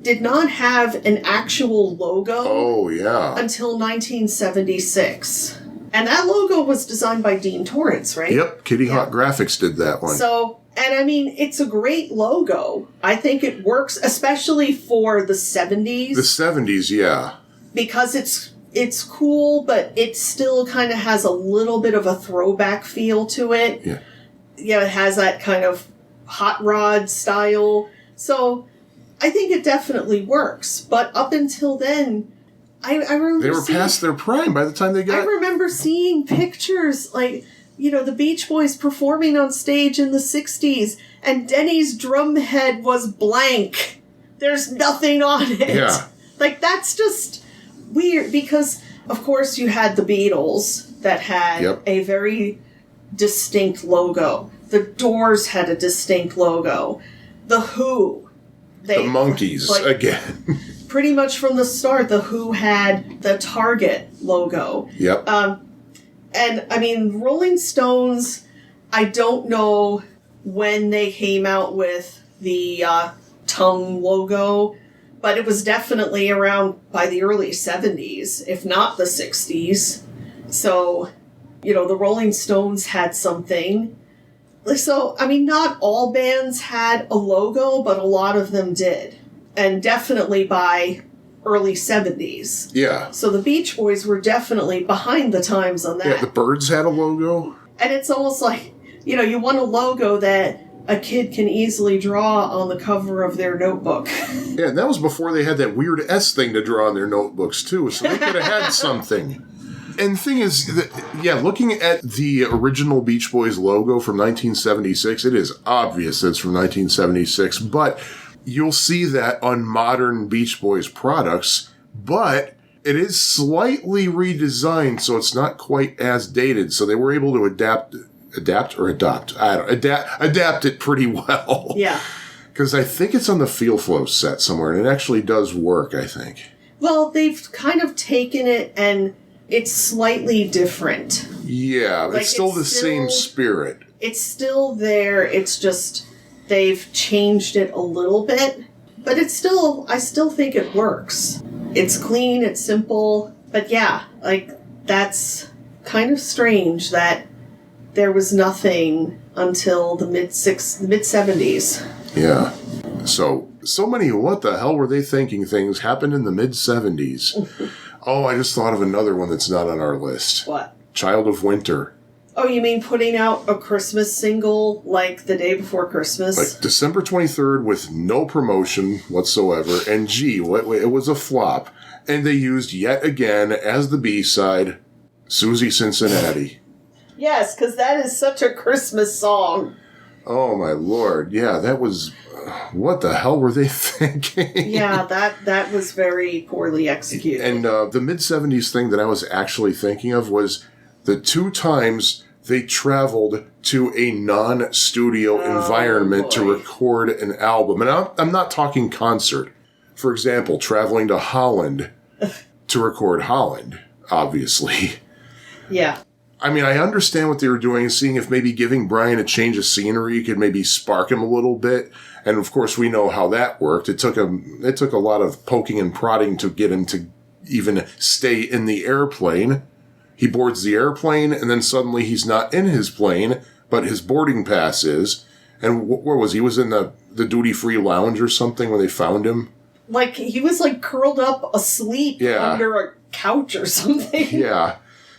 did not have an actual logo until 1976. And that logo was designed by Dean Torrance, right? Yep, Kitty Hawk Graphics did that one. So, and I mean, it's a great logo. I think it works, especially for the 70s. The 70s, yeah. Because it's cool, but it still kind of has a little bit of a throwback feel to it. Yeah. Yeah, it has that kind of hot rod style. So I think it definitely works. But up until then, I remember they were past their prime by the time they got... I remember seeing pictures, the Beach Boys performing on stage in the 60s, and Denny's drum head was blank. There's nothing on it. Yeah. That's just weird, because, of course, you had the Beatles that had a very distinct logo. The Doors had a distinct logo. The Who. The Monkees, again. Pretty much from the start, The Who had the Target logo. Yep. And, I mean, Rolling Stones, I don't know when they came out with the tongue logo, But it was definitely around by the early 70s, if not the 60s. So, the Rolling Stones had something. So, I mean, not all bands had a logo, but a lot of them did. And definitely by early 70s. Yeah. So the Beach Boys were definitely behind the times on that. Yeah, the Byrds had a logo. And it's almost like, you want a logo that a kid can easily draw on the cover of their notebook. Yeah, and that was before they had that weird S thing to draw on their notebooks, too, so they could have had something. And the thing is, looking at the original Beach Boys logo from 1976, it is obvious it's from 1976, but you'll see that on modern Beach Boys products, but it is slightly redesigned, so it's not quite as dated, so they were able to adapt it pretty well. Yeah. Because I think it's on the Feel Flow set somewhere, and it actually does work, I think. Well, they've kind of taken it and it's slightly different. Yeah, Like, it's still the same spirit. It's still there, it's just they've changed it a little bit. But I still think it works. It's clean, it's simple, but yeah, that's kind of strange that there was nothing until the mid-70s. Yeah. So many what the hell were they thinking things happened in the mid-70s. Oh, I just thought of another one that's not on our list. What? Child of Winter. Oh, you mean putting out a Christmas single like the day before Christmas? Like December 23rd with no promotion whatsoever. And it was a flop. And they used yet again as the B-side, Susie Cincinnati. Yes, because that is such a Christmas song. Oh, my Lord. Yeah, that was... what the hell were they thinking? Yeah, that was very poorly executed. And the mid-70s thing that I was actually thinking of was the 2 times they traveled to a non-studio environment to record an album. And I'm not talking concert. For example, traveling to Holland to record Holland, obviously. Yeah. I mean, I understand what they were doing, seeing if maybe giving Brian a change of scenery could maybe spark him a little bit. And of course, we know how that worked. It took a lot of poking and prodding to get him to even stay in the airplane. He boards the airplane, and then suddenly he's not in his plane, but his boarding pass is. And where was he? He was in the duty-free lounge or something when they found him. Like, he was curled up asleep under a couch or something. Yeah.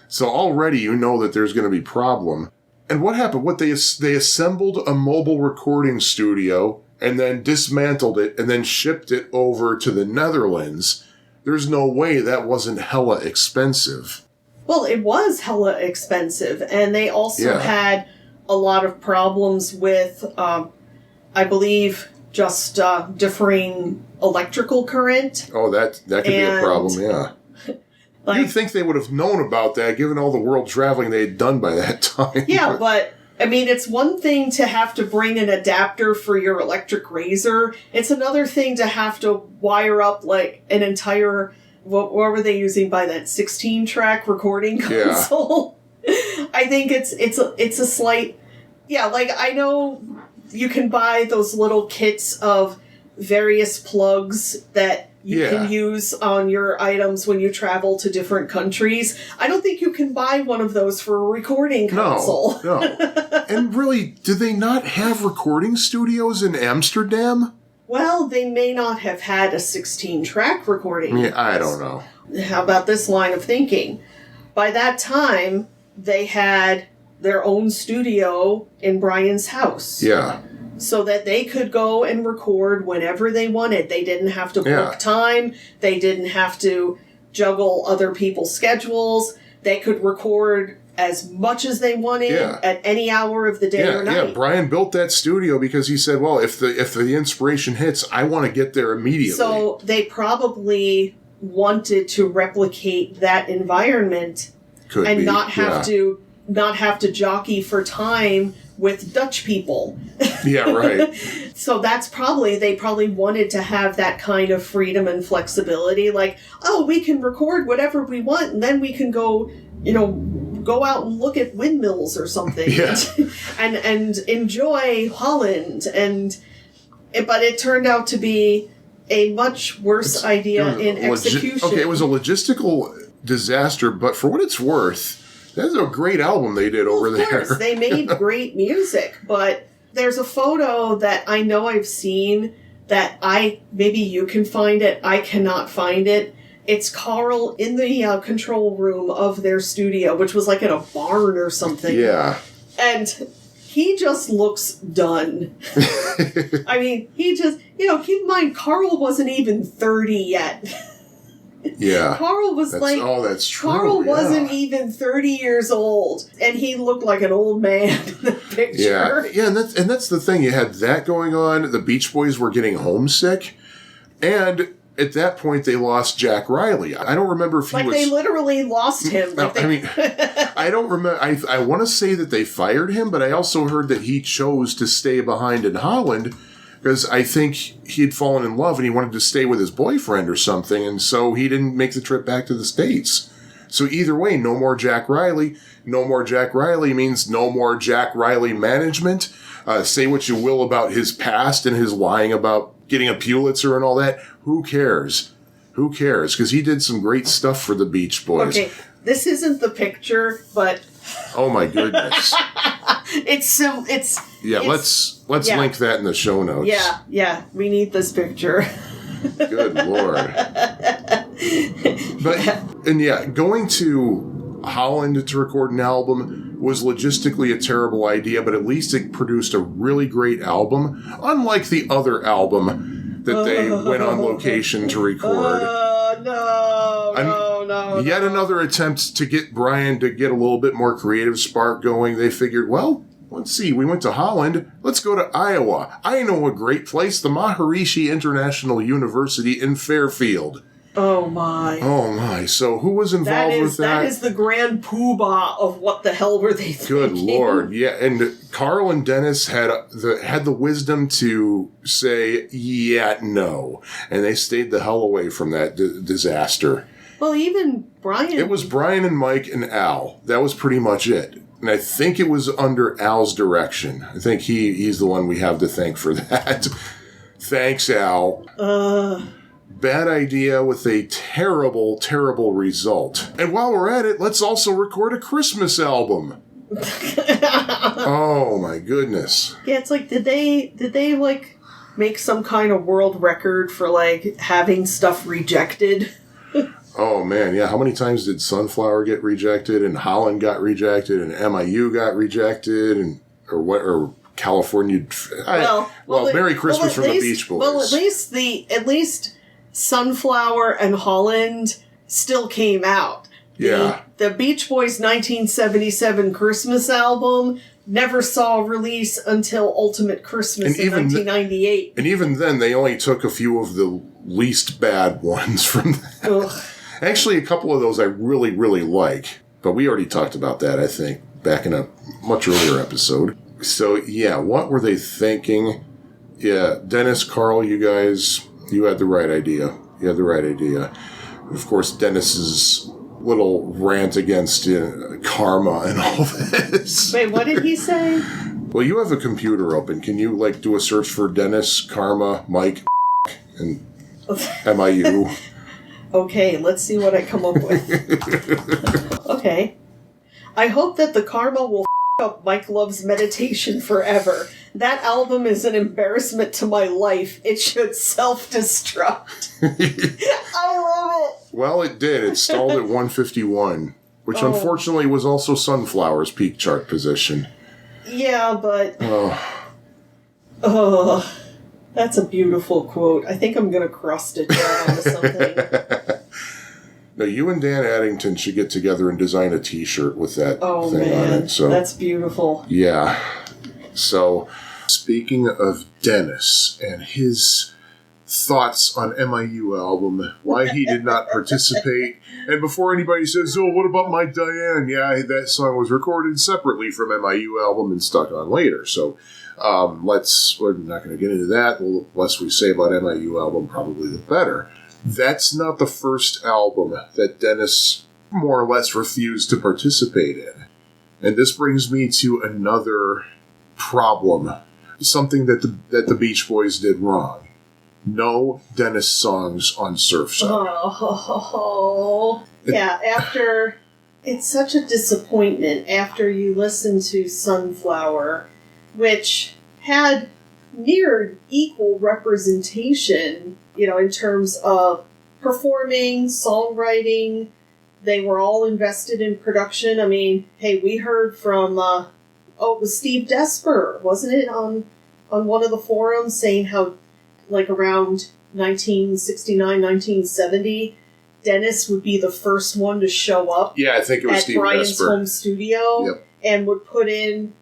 So already you know that there's going to be problem. And what happened? They assembled a mobile recording studio and then dismantled it and then shipped it over to the Netherlands. There's no way that wasn't hella expensive. Well, it was hella expensive. And they also had a lot of problems with, I believe, just differing electrical current. Oh, that could be a problem, yeah. You'd think they would have known about that, given all the world traveling they had done by that time. Yeah, but, I mean, it's one thing to have to bring an adapter for your electric razor. It's another thing to have to wire up, an entire, what were they using by that 16-track recording console? Yeah. I think it's a slight, I know you can buy those little kits of various plugs that you can use on your items when you travel to different countries. I don't think you can buy one of those for a recording console. No. And really, do they not have recording studios in Amsterdam? Well, they may not have had a 16-track recording. Yeah, I don't know. How about this line of thinking? By that time, they had their own studio in Brian's house. Yeah. So that they could go and record whenever they wanted. They didn't have to book time. They didn't have to juggle other people's schedules. They could record as much as they wanted at any hour of the day or night. Yeah, Brian built that studio because he said, well, if the inspiration hits, I want to get there immediately. So they probably wanted to replicate that environment not have to jockey for time with Dutch people. Yeah, right. So they probably wanted to have that kind of freedom and flexibility. We can record whatever we want and then we can go out and look at windmills or something and enjoy Holland. But it turned out to be a much worse idea in execution. Okay, it was a logistical disaster, but for what it's worth, that's a great album they did over there. Of course, they made great music, but there's a photo that I know I've seen that maybe you can find it. I cannot find it. It's Carl in the control room of their studio, which was like in a barn or something. Yeah. And he just looks done. I mean, he just, keep in mind, Carl wasn't even 30 yet. Yeah. Carl was that's true. Carl wasn't even 30 years old, and he looked like an old man in the picture. Yeah, and that's the thing. You had that going on. The Beach Boys were getting homesick, and at that point they lost Jack Riley. I don't remember if he was... they literally lost him. I don't remember. I want to say that they fired him, but I also heard that he chose to stay behind in Holland because I think he had fallen in love and he wanted to stay with his boyfriend or something, and so he didn't make the trip back to the States. So either way, no more Jack Riley. No more Jack Riley means no more Jack Riley management. Say what you will about his past and his lying about getting a Pulitzer and all that. Who cares? Who cares? Because he did some great stuff for the Beach Boys. Okay, this isn't the picture, but... Oh my goodness. Let's link that in the show notes. Yeah, we need this picture. Good Lord. Going to Holland to record an album was logistically a terrible idea, but at least it produced a really great album, unlike the other album that they went on location to record. No. Yet another attempt to get Brian to get a little bit more creative spark going. They figured, well, let's see, we went to Holland. Let's go to Iowa. I know a great place, the Maharishi International University in Fairfield. Oh, my. So who was involved with that? That is the grand poobah of what the hell were they thinking? Good Lord. Yeah, and Carl and Dennis had the wisdom to say, no. And they stayed the hell away from that disaster. Well, even Brian... It was Brian and Mike and Al. That was pretty much it. And I think it was under Al's direction. I think he's the one we have to thank for that. Thanks, Al. Bad idea with a terrible, terrible result. And while we're at it, let's also record a Christmas album. Oh, my goodness. Yeah, it's like, did they like, make some kind of world record for, like, having stuff rejected? Oh, man, yeah. How many times did Sunflower get rejected, and Holland got rejected, and MIU got rejected, or California... Merry Christmas from the Beach Boys. Well, at least Sunflower and Holland still came out. The Beach Boys' 1977 Christmas album never saw release until Ultimate Christmas in 1998. And even then, they only took a few of the least bad ones from that. Ugh. Actually, a couple of those I really, really like. But we already talked about that, I think, back in a much earlier episode. So, yeah, what were they thinking? Yeah, Dennis, Carl, you guys, you had the right idea. Of course, Dennis's little rant against karma and all this. Wait, what did he say? Well, you have a computer open. Can you, do a search for Dennis, karma, Mike, and MIU? Okay, let's see what I come up with. Okay. I hope that the karma will up Mike Love's Meditation forever. That album is an embarrassment to my life. It should self-destruct. I love it. Well, it did. It stalled at 151, which unfortunately was also Sunflower's peak chart position. Yeah, but... That's a beautiful quote. I think I'm going to crust it down onto something. Now, you and Dan Addington should get together and design a T-shirt with that thing on it. So that's beautiful. Yeah. So, speaking of Dennis and his thoughts on MIU album, why he did not participate, and before anybody says, what about my Diane? Yeah, that song was recorded separately from MIU album and stuck on later. So, we're not going to get into that. The less we say about MIU album, probably the better. That's not the first album that Dennis more or less refused to participate in. And this brings me to another problem. Something that the Beach Boys did wrong. No Dennis songs on Surf's Up. Oh, yeah, after... It's such a disappointment after you listen to Sunflower, which had near equal representation, in terms of performing, songwriting. They were all invested in production. I mean, hey, we heard from, it was Steve Desper, wasn't it, on one of the forums saying how, like, around 1969, 1970, Dennis would be the first one to show up. Yeah, I think it was at Steve Brian's Desper. home studio. Yep. And would put in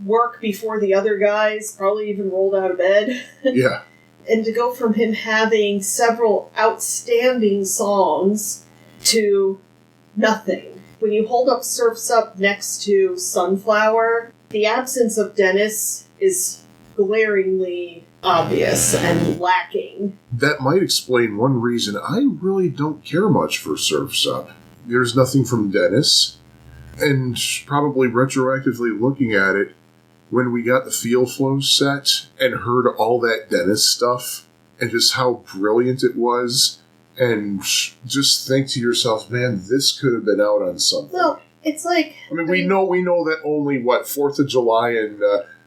work before the other guys probably even rolled out of bed. Yeah. And to go from him having several outstanding songs to nothing. When you hold up Surf's Up next to Sunflower, the absence of Dennis is glaringly obvious and lacking. That might explain one reason I really don't care much for Surf's Up. There's nothing from Dennis, and probably retroactively looking at it, when we got the Feel Flow set and heard all that Dennis stuff, and just how brilliant it was, and just think to yourself, man, this could have been out on something. Well, it's like... I mean, we know that only, 4th of July and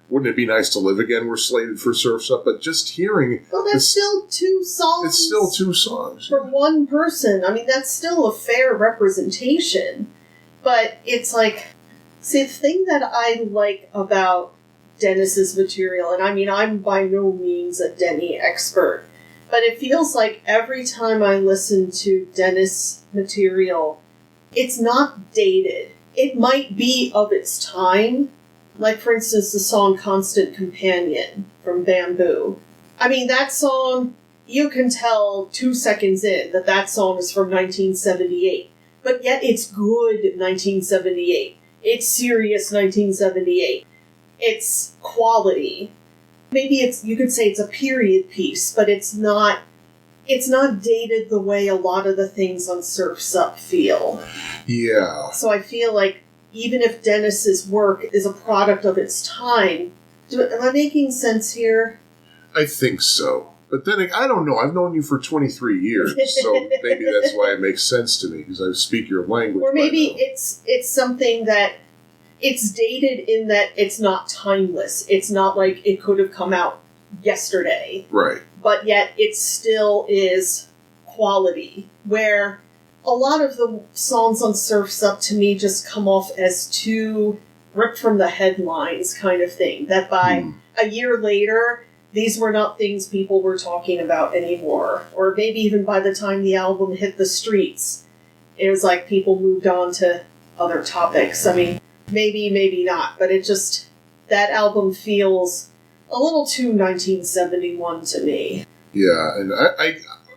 Wouldn't It Be Nice to Live Again were slated for Surf's Up, but just hearing... Well, that's still two songs. It's still two songs. For one person. I mean, that's still a fair representation. But it's like... See, the thing that I like about Dennis's material, and I mean, I'm by no means a Denny expert, but it feels like every time I listen to Dennis material, it's not dated. It might be of its time. Like, for instance, the song Constant Companion from Bamboo. I mean, that song, you can tell 2 seconds in that song is from 1978. But yet it's good 1978. It's serious 1978. It's quality. Maybe you could say it's a period piece, but it's not dated the way a lot of the things on Surf's Up feel. Yeah. So I feel like even if Dennis's work is a product of its time, am I making sense here? I think so. But then, I don't know. I've known you for 23 years, so maybe that's why it makes sense to me, because I speak your language. Or maybe it's something that it's dated in that it's not timeless. It's not like it could have come out yesterday. Right. But yet it still is quality, where a lot of the songs on Surf's Up to me just come off as too ripped from the headlines kind of thing. That by a year later, these were not things people were talking about anymore. Or maybe even by the time the album hit the streets, it was like people moved on to other topics. I mean, maybe not, but it just, that album feels a little too 1971 to me. Yeah, and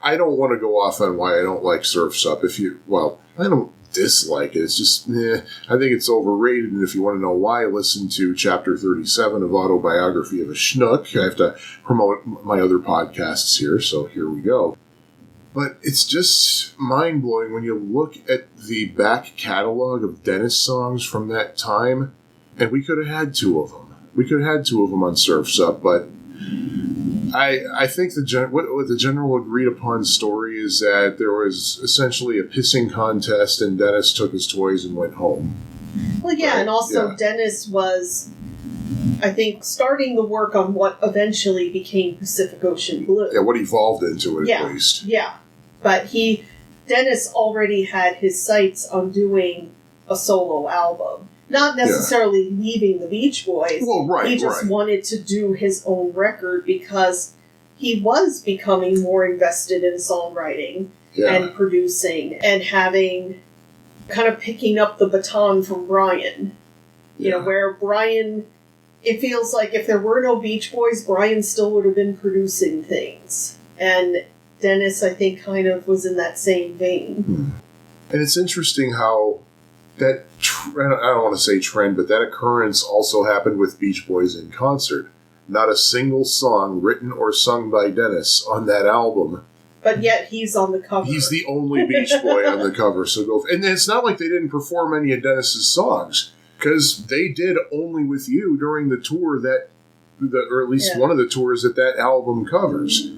I don't want to go off on why I don't like Surf's Up. I don't dislike it. It's just, I think it's overrated, and if you want to know why, listen to Chapter 37 of Autobiography of a Schnook. I have to promote my other podcasts here, so here we go. But it's just mind-blowing when you look at the back catalog of Dennis songs from that time, and we could have had two of them. We could have had two of them on Surf's Up, but I think what the general agreed-upon story is that there was essentially a pissing contest, and Dennis took his toys and went home. Well, yeah, right? and also Yeah. Dennis was, I think, starting the work on what eventually became Pacific Ocean Blue. Yeah, what evolved into it, at least. Yeah, but Dennis already had his sights on doing a solo album. Not necessarily leaving the Beach Boys. Well, right, he just wanted to do his own record because he was becoming more invested in songwriting and producing and having, kind of picking up the baton from Brian. You know, where Brian, it feels like if there were no Beach Boys, Brian still would have been producing things. And Dennis, I think, kind of was in that same vein. And it's interesting how that, I don't want to say trend, but that occurrence also happened with Beach Boys in concert. Not a single song written or sung by Dennis on that album. But yet he's on the cover. He's the only Beach Boy on the cover. And it's not like they didn't perform any of Dennis's songs, because they did Only With You during the tour or at least one of the tours that album covers.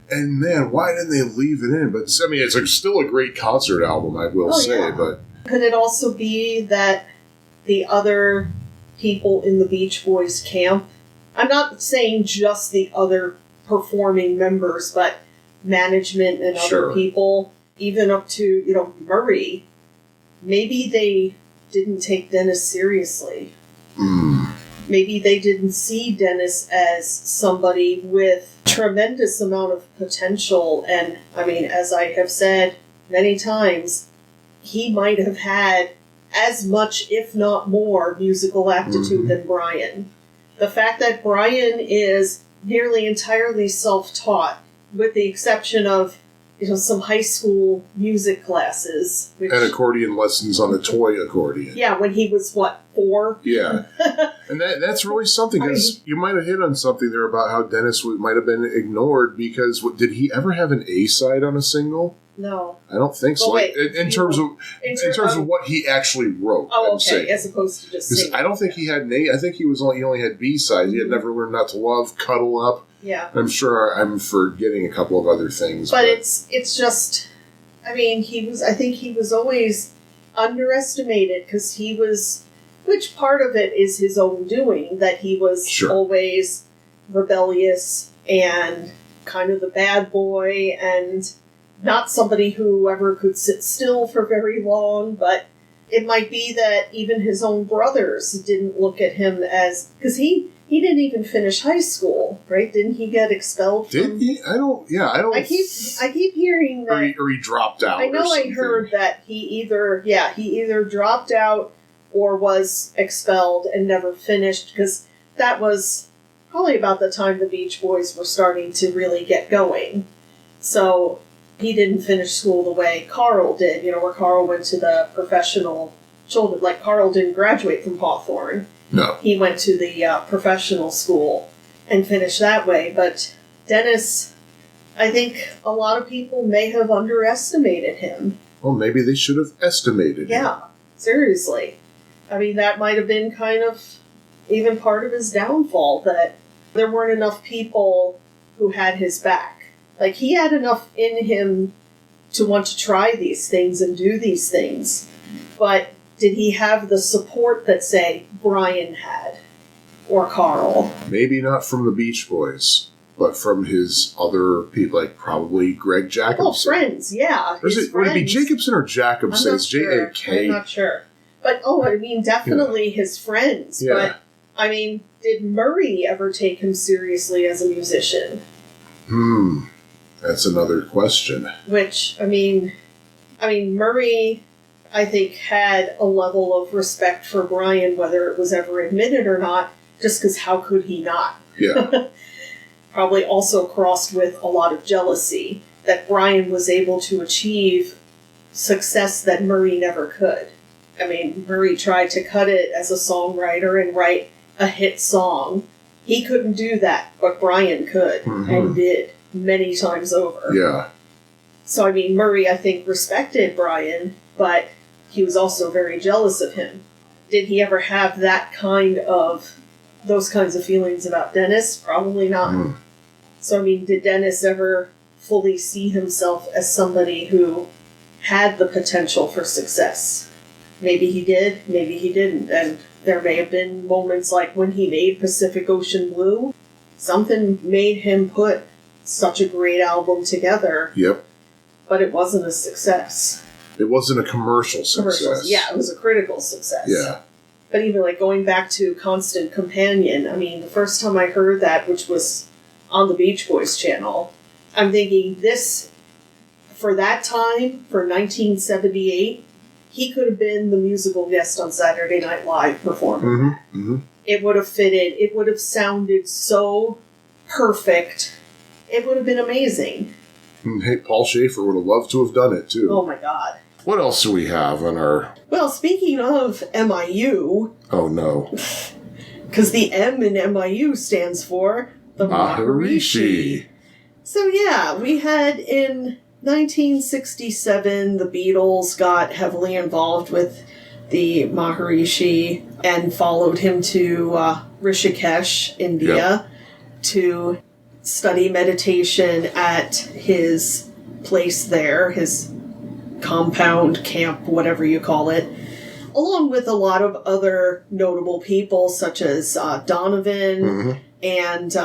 And man, why didn't they leave it in? But I mean, it's still a great concert album, I will say. Yeah. But could it also be that the other people in the Beach Boys camp, I'm not saying just the other performing members, but management and other people, even up to, Murray, maybe they didn't take Dennis seriously. Maybe they didn't see Dennis as somebody with tremendous amount of potential. And, I mean, as I have said many times, he might have had as much, if not more, musical aptitude than Brian. The fact that Brian is nearly entirely self-taught, with the exception of some high school music classes. And accordion lessons on a toy accordion. Yeah, when he was, 4? Yeah. And that's really something, because you might have hit on something there about how Dennis might have been ignored, because did he ever have an A-side on a single? No. I don't think so. Wait, in terms of what he actually wrote. Oh, okay, as opposed to just singing. I don't think he had an A. I think he only had B-sides. He had Never Learned Not to Love, Cuddle Up. Yeah. I'm sure I'm forgetting a couple of other things. But it's just, I mean, I think he was always underestimated, because he was, which part of it is his own doing, that he was always rebellious and kind of the bad boy and not somebody who ever could sit still for very long, but it might be that even his own brothers didn't look at him as, because he didn't even finish high school, right? Didn't he get expelled? Did he? I don't. I keep hearing that, or he dropped out. I know. I heard that he either dropped out or was expelled and never finished, because that was probably about the time the Beach Boys were starting to really get going. So he didn't finish school the way Carl did. Where Carl went to the professional children. Like, Carl didn't graduate from Hawthorne. No. He went to the professional school and finished that way. But Dennis, I think a lot of people may have underestimated him. Well, maybe they should have estimated him. Yeah, seriously. I mean, that might have been kind of even part of his downfall, that there weren't enough people who had his back. Like, he had enough in him to want to try these things and do these things. But did he have the support that, say, Brian had? Or Carl? Maybe not from the Beach Boys, but from his other people, like probably Greg Jacobson. Oh, friends, yeah. Would it be Jacobson or Jacobson? It's J-A-K. I'm not sure. But, definitely his friends. Yeah. But, did Murray ever take him seriously as a musician? That's another question. Which, Murray, I think, had a level of respect for Brian, whether it was ever admitted or not, just because how could he not? Yeah. Probably also crossed with a lot of jealousy that Brian was able to achieve success that Murray never could. Murray tried to cut it as a songwriter and write a hit song. He couldn't do that, but Brian could, and did, many times over. Yeah. So, Murray, I think, respected Brian, but he was also very jealous of him. Did he ever have those kinds of feelings about Dennis? Probably not. So, did Dennis ever fully see himself as somebody who had the potential for success? Maybe he did, maybe he didn't. And there may have been moments like when he made Pacific Ocean Blue, something made him put such a great album together. Yep. But it wasn't a success. It wasn't a commercial success. Yeah, it was a critical success. Yeah. But even going back to Constant Companion, the first time I heard that, which was on the Beach Boys channel, I'm thinking this, for that time, for 1978, he could have been the musical guest on Saturday Night Live performing that. Mm-hmm. It would have fitted. It would have sounded so perfect. It would have been amazing. Hey, Paul Schaefer would have loved to have done it, too. Oh, my God. What else do we have on our... Well, speaking of MIU... Oh, no. Because the M in MIU stands for the Maharishi. So, yeah, we had in 1967, the Beatles got heavily involved with the Maharishi and followed him to Rishikesh, India, to study meditation at his place there, his compound, camp, whatever you call it, along with a lot of other notable people such as Donovan and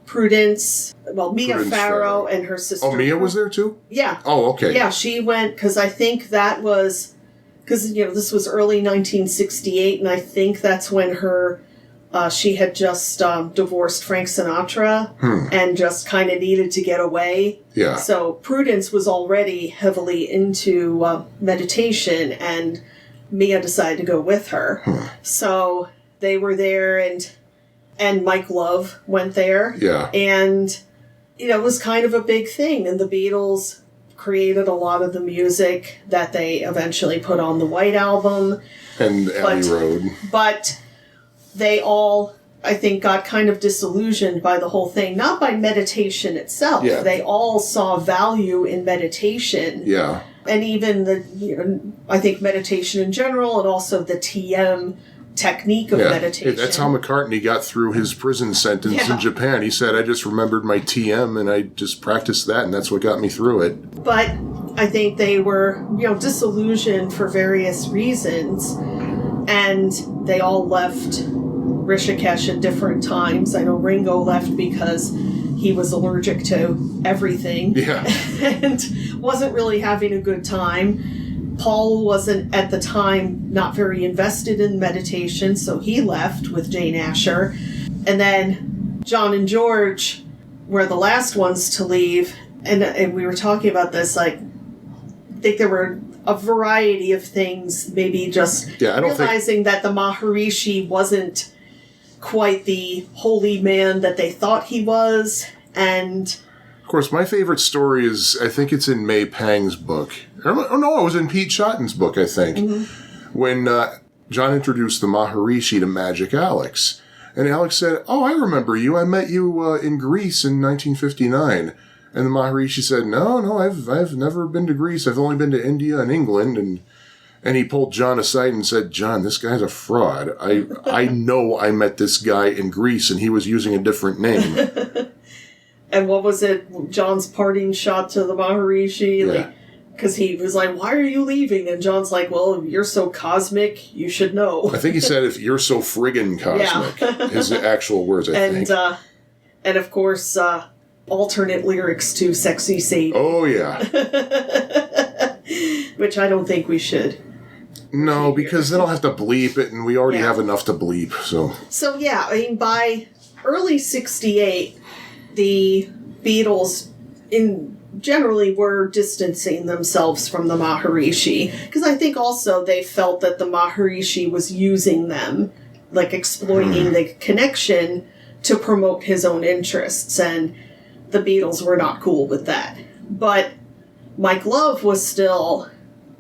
Prudence, Mia Farrow and her sister. Oh, Mia was there too? Yeah. Oh, okay. Yeah, she went, because I think that was, because, this was early 1968, and I think that's when she had just divorced Frank Sinatra and just kind of needed to get away. Yeah. So Prudence was already heavily into meditation, and Mia decided to go with her. So they were there, and Mike Love went there. Yeah. And, it was kind of a big thing. And the Beatles created a lot of the music that they eventually put on the White Album. And Abbey Road. But they all, I think, got kind of disillusioned by the whole thing. Not by meditation itself. Yeah. They all saw value in meditation. Yeah. And even I think meditation in general, and also the TM technique of meditation. That's how McCartney got through his prison sentence in Japan. He said, I just remembered my TM and I just practiced that, and that's what got me through it. But I think they were, disillusioned for various reasons, and they all left Rishikesh at different times. I know Ringo left because he was allergic to everything. Yeah. And wasn't really having a good time. Paul wasn't, at the time, not very invested in meditation, so he left with Jane Asher. And then John and George were the last ones to leave. And we were talking about this, I think there were a variety of things, maybe just realizing that the Maharishi wasn't quite the holy man that they thought he was. And of course, my favorite story is, I think it's in May Pang's book. Oh, no, it was in Pete Shotton's book, I think. When John introduced the Maharishi to Magic Alex. And Alex said, oh, I remember you. I met you in Greece in 1959. And the Maharishi said, no, I've never been to Greece. I've only been to India and England. And he pulled John aside and said, John, this guy's a fraud. I know I met this guy in Greece and he was using a different name. And what was it? John's parting shot to the Maharishi? Because he was like, why are you leaving? And John's like, well, you're so cosmic, you should know. I think he said, if you're so friggin' cosmic, his actual words, I think. And of course, alternate lyrics to Sexy Sadie. Oh, yeah. Which I don't think we should. No, because then I'll have to bleep it, and we already have enough to bleep, so. So, yeah, I mean, by early 68, the Beatles generally were distancing themselves from the Maharishi, because I think also they felt that the Maharishi was using them, exploiting the connection to promote his own interests, and the Beatles were not cool with that. But Mike Love was still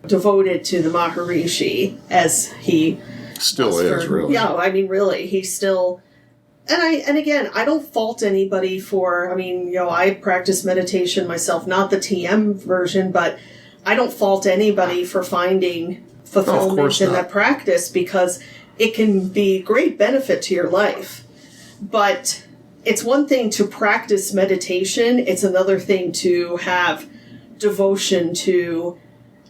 devoted to the Maharishi, as he still is, really. Yeah, I mean, really, he's still. And again, I don't fault anybody for, I practice meditation myself, not the TM version, but I don't fault anybody for finding fulfillment in that practice, because it can be great benefit to your life. But it's one thing to practice meditation, it's another thing to have devotion to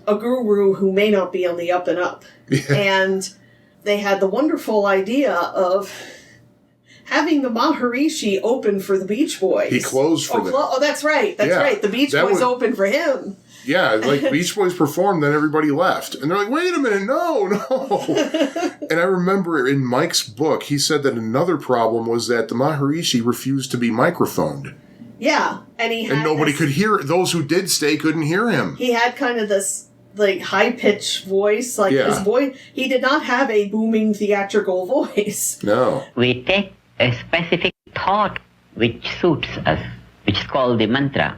a guru who may not be on the up and up. Yeah. And they had the wonderful idea of having the Maharishi open for the Beach Boys. He closed for them. Oh, that's right. That's right. The Beach Boys opened for him. Yeah, Beach Boys performed, then everybody left. And they're like, wait a minute, no. And I remember in Mike's book, he said that another problem was that the Maharishi refused to be microphoned. Yeah. And nobody could hear it. Those who did stay couldn't hear him. He had kind of this high-pitched voice, his voice. He did not have a booming theatrical voice. No. We take a specific thought which suits us, which is called the mantra,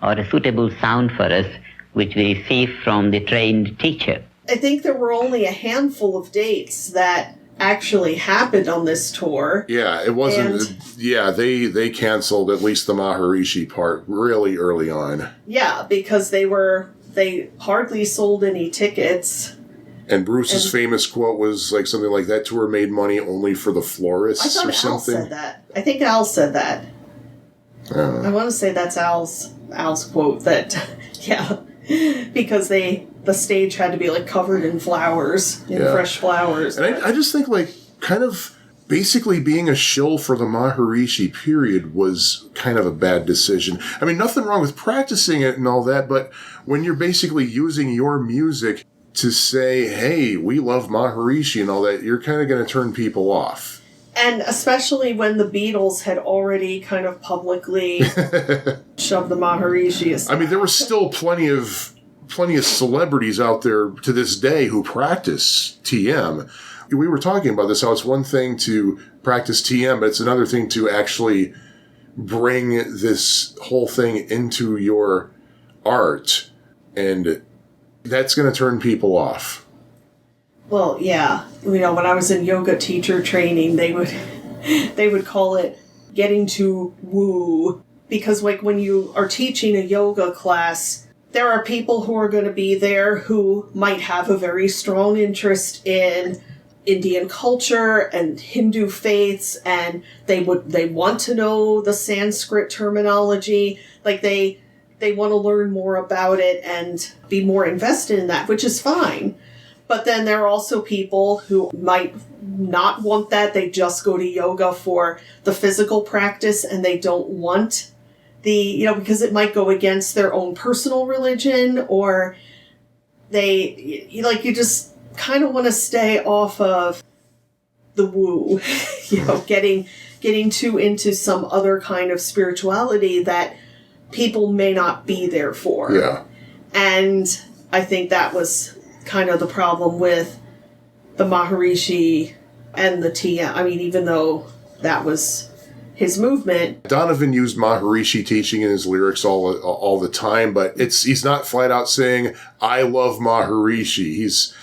or a suitable sound for us, which we receive from the trained teacher. I think there were only a handful of dates that actually happened on this tour. Yeah, it wasn't. They canceled at least the Maharishi part really early on. Yeah, because they hardly sold any tickets. And Bruce's famous quote was something like, that tour made money only for the florists or something. Al said that. I think Al said that. I want to say that's Al's quote that, yeah, because the stage had to be like covered in flowers, fresh flowers. And I just think like kind of basically being a shill for the Maharishi period was kind of a bad decision. I mean, nothing wrong with practicing it and all that, but when you're basically using your music to say, hey, we love Maharishi and all that, you're kind of going to turn people off. And especially when the Beatles had already kind of publicly shoved the Maharishi aside. I mean, there were still plenty of celebrities out there to this day who practice TM. We were talking about this, how it's one thing to practice TM, but it's another thing to actually bring this whole thing into your art, and that's going to turn people off. Well, yeah. When I was in yoga teacher training, they would call it getting to woo. Because like when you are teaching a yoga class, there are people who are going to be there who might have a very strong interest in Indian culture and Hindu faiths, and they want to know the Sanskrit terminology. Like they want to learn more about it and be more invested in that, which is fine. But then there are also people who might not want that. They just go to yoga for the physical practice, and they don't want because it might go against their own personal religion, or you just kind of want to stay off of the woo, getting too into some other kind of spirituality that people may not be there for. Yeah. And I think that was kind of the problem with the Maharishi and the TM. I mean, even though that was his movement. Donovan used Maharishi teaching in his lyrics all the time, but he's not flat out saying, I love Maharishi. He's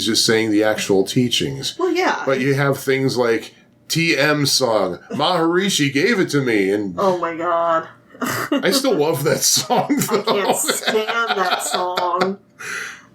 just saying the actual teachings. Well, yeah. But you have things like TM song, Maharishi gave it to me. And oh my God. I still love that song, though. I can't stand that song.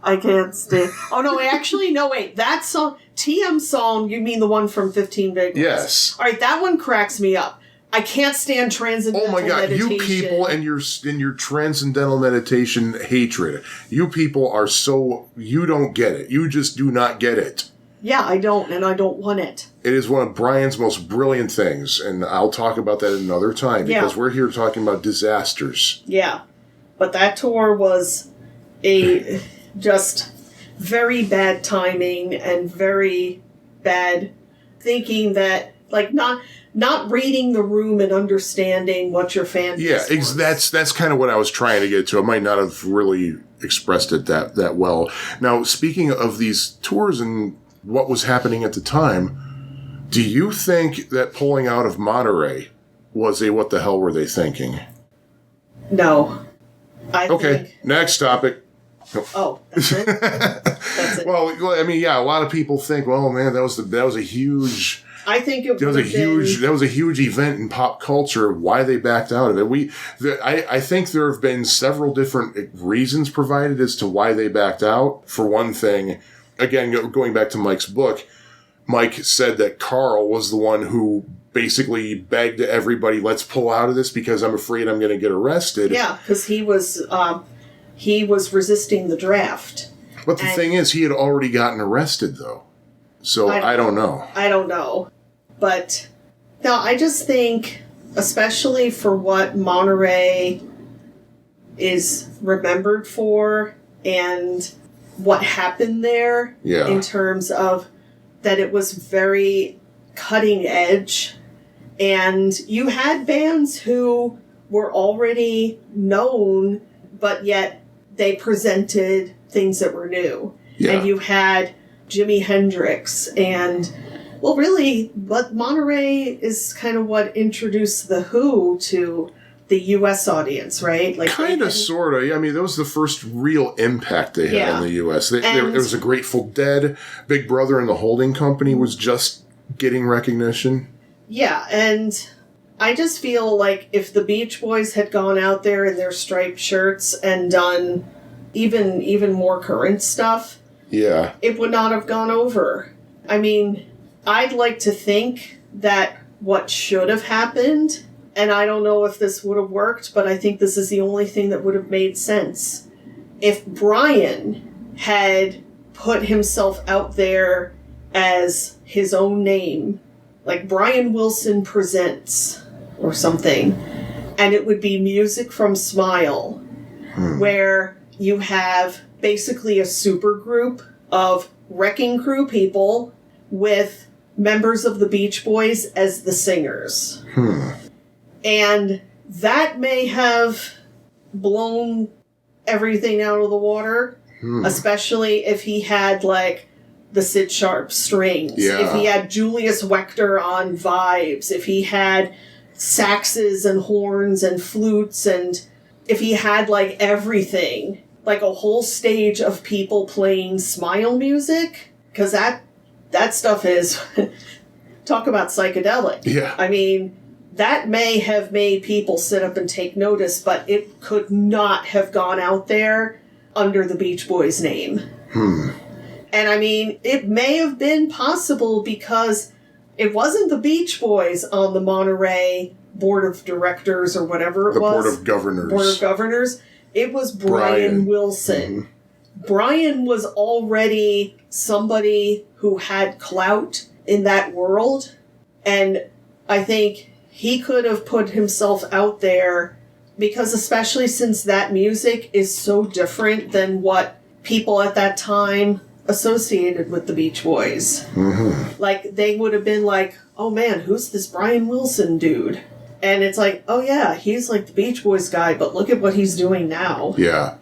I can't stand... Oh, no, actually, no, wait. That song, TM song, you mean the one from 15 Big Ones? Yes. All right, that one cracks me up. I can't stand transcendental meditation. Oh, my God. You people and your transcendental meditation hatred. You people are so... You don't get it. You just do not get it. Yeah, I don't, and I don't want it. It is one of Brian's most brilliant things, and I'll talk about that another time, because we're here talking about disasters. Yeah. But that tour was just very bad timing and very bad thinking that, like, not reading the room and understanding what your fan base wants. That's kind of what I was trying to get to. I might not have really expressed it that well. Now, speaking of these tours and what was happening at the time, do you think that pulling out of Monterey was a what the hell were they thinking? No. Next topic. Oh, that's it? That's it. Well, I mean, yeah, a lot of people think, well, man, that was a huge... I think that was a huge event in pop culture. Why they backed out of it? I think there have been several different reasons provided as to why they backed out. For one thing, again, going back to Mike's book, Mike said that Carl was the one who basically begged everybody, let's pull out of this because I'm afraid I'm going to get arrested. Yeah, because he was resisting the draft. But the thing is, he had already gotten arrested, though. So I don't know. I don't know. But, no, I just think, especially for what Monterey is remembered for and what happened there in terms of that it was very cutting edge. And you had bands who were already known, but yet they presented things that were new. Yeah. And you had Jimi Hendrix and, well, really, but Monterey is kind of what introduced The Who to the U.S. audience, right? Like kind of, sort of. I mean, that was the first real impact they had in the U.S. There was a Grateful Dead. Big Brother and the Holding Company was just getting recognition. Yeah, and I just feel like if the Beach Boys had gone out there in their striped shirts and done even more current stuff, it would not have gone over. I mean, I'd like to think that what should have happened and I don't know if this would have worked, but I think this is the only thing that would have made sense. If Brian had put himself out there as his own name, like Brian Wilson Presents or something, and it would be music from Smile, where you have basically a super group of Wrecking Crew people with members of the Beach Boys as the singers. And that may have blown everything out of the water, especially if he had, like, the Sid Sharp strings. Yeah. If he had Julius Wechter on vibes. If he had saxes and horns and flutes, and if he had, like, everything. Like a whole stage of people playing Smile music. Because that stuff is... talk about psychedelic. Yeah. I mean... that may have made people sit up and take notice, but it could not have gone out there under the Beach Boys name. And I mean, it may have been possible because it wasn't the Beach Boys on the Monterey Board of Directors or whatever it was. The Board of Governors. Board of Governors. It was Brian Wilson. Brian was already somebody who had clout in that world, and I think he could have put himself out there because, especially since that music is so different than what people at that time associated with the Beach Boys. Like, they would have been like, oh man, who's this Brian Wilson dude? And it's like, oh yeah, he's like the Beach Boys guy, but look at what he's doing now. Yeah.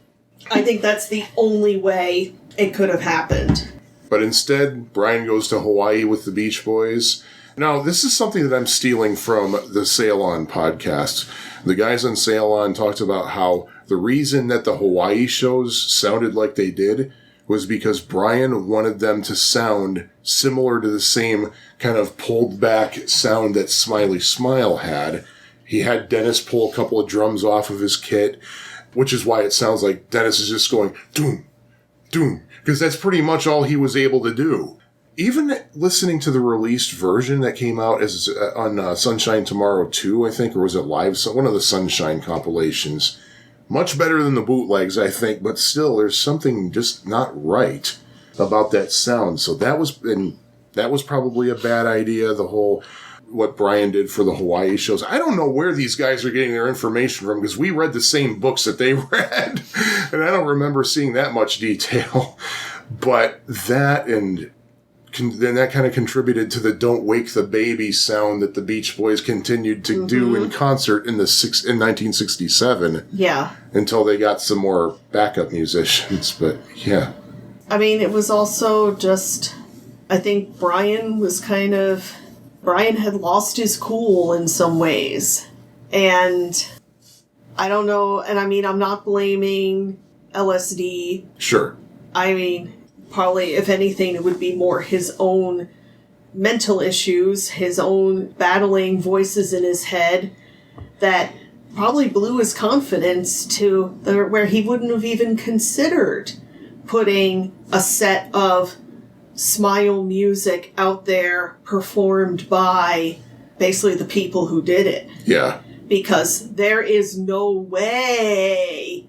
I think that's the only way it could have happened. But instead, Brian goes to Hawaii with the Beach Boys. Now, this is something that I'm stealing from the Sail On podcast. The guys on Sail On talked about how the reason that the Hawaii shows sounded like they did was because Brian wanted them to sound similar to the same kind of pulled back sound that Smiley Smile had. He had Dennis pull a couple of drums off of his kit, which is why it sounds like Dennis is just going, doom, doom, because that's pretty much all he was able to do. Even listening to the released version that came out as on Sunshine Tomorrow 2, I think, or was it Live? One of the Sunshine compilations. Much better than the bootlegs, I think, but still, there's something just not right about that sound. So that was probably a bad idea, the whole what Brian did for the Hawaii shows. I don't know where these guys are getting their information from, because we read the same books that they read, and I don't remember seeing that much detail. But that then that kind of contributed to the Don't Wake the Baby sound that the Beach Boys continued to do in concert in 1967. Yeah. Until they got some more backup musicians, but yeah. I mean, it was also just, I think Brian had lost his cool in some ways. And I don't know, and I mean, I'm not blaming LSD. Sure. I mean, probably, if anything, it would be more his own mental issues, his own battling voices in his head that probably blew his confidence to where he wouldn't have even considered putting a set of Smile music out there performed by basically the people who did it. Yeah. Because there is no way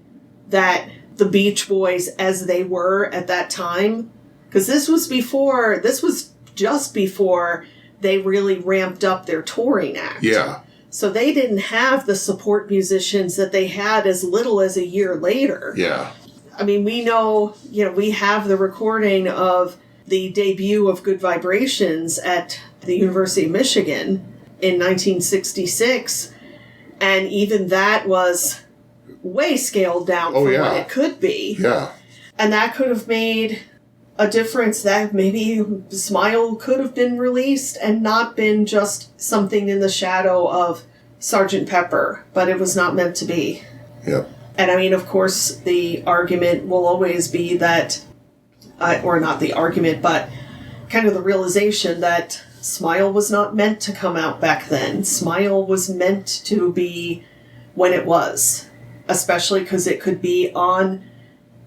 that the Beach Boys, as they were at that time, because this was just before they really ramped up their touring act. Yeah. So they didn't have the support musicians that they had as little as a year later. Yeah. I mean, we know, we have the recording of the debut of Good Vibrations at the University of Michigan in 1966, and even that was way scaled down from what it could be. Yeah. And that could have made a difference, that maybe Smile could have been released and not been just something in the shadow of Sgt. Pepper, but it was not meant to be. Yep. And I mean, of course, the argument will always be that, or not the argument, but kind of the realization that Smile was not meant to come out back then. Smile was meant to be when it was. Especially because it could be on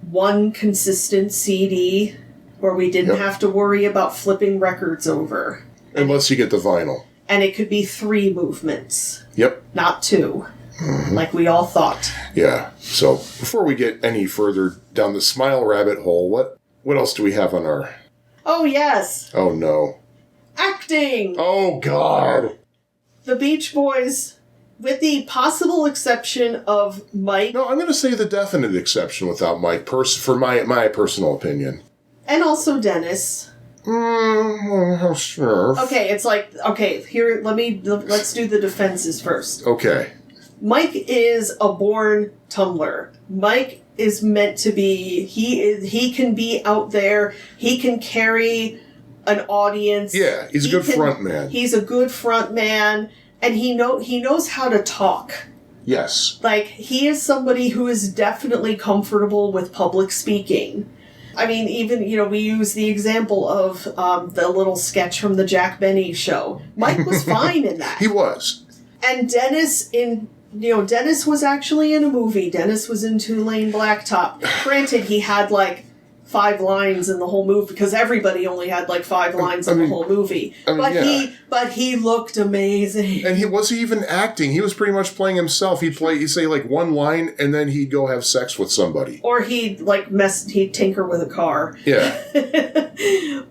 one consistent CD where we didn't have to worry about flipping records over. Unless you get the vinyl. and it could be 3 movements, Yep. not 2, like we all thought. Yeah. So before we get any further down the smile rabbit hole, what else do we have on our... Oh, yes. Oh, no. Acting! Oh, God. The Beach Boys, with the possible exception of Mike. No, I'm going to say the definite exception without Mike, for my personal opinion. And also Dennis. Sure. Okay, it's like, okay, here, let's do the defenses first. Okay. Mike is a born tumbler. Mike is meant to be, he can be out there, he can carry an audience. Yeah, he's a good front man. He's a good front man, and he knows how to talk. Yes. Like, he is somebody who is definitely comfortable with public speaking. I mean, even, we use the example of the little sketch from the Jack Benny show. Mike was fine in that. He was. And Dennis Dennis was actually in a movie. Dennis was in Tulane Blacktop. Granted, he had, 5 lines in the whole movie, because everybody only had, 5 lines in the whole movie. But he looked amazing. And was he even acting? He was pretty much playing himself. He'd say, one line, and then he'd go have sex with somebody. Or he'd tinker with a car. Yeah.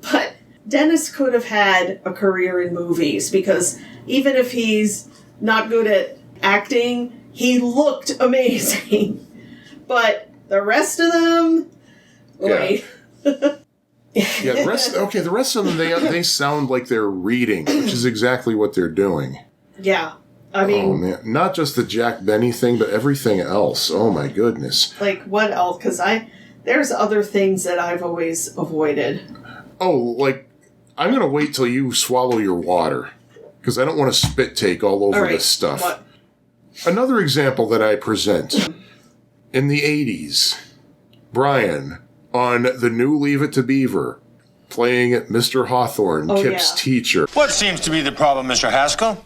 But Dennis could have had a career in movies, because even if he's not good at acting, he looked amazing. But the rest of them, yeah. The rest of them, they sound like they're reading, which is exactly what they're doing. Yeah. I mean, oh man, not just the Jack Benny thing, but everything else. Oh my goodness. What else? Because there's other things that I've always avoided. Oh, I'm going to wait till you swallow your water, because I don't want to spit take all over this stuff. What? Another example that I present. In the 80s, Brian, on the new Leave It to Beaver, playing Mr. Hawthorne, Kip's teacher. What seems to be the problem, Mr. Haskell?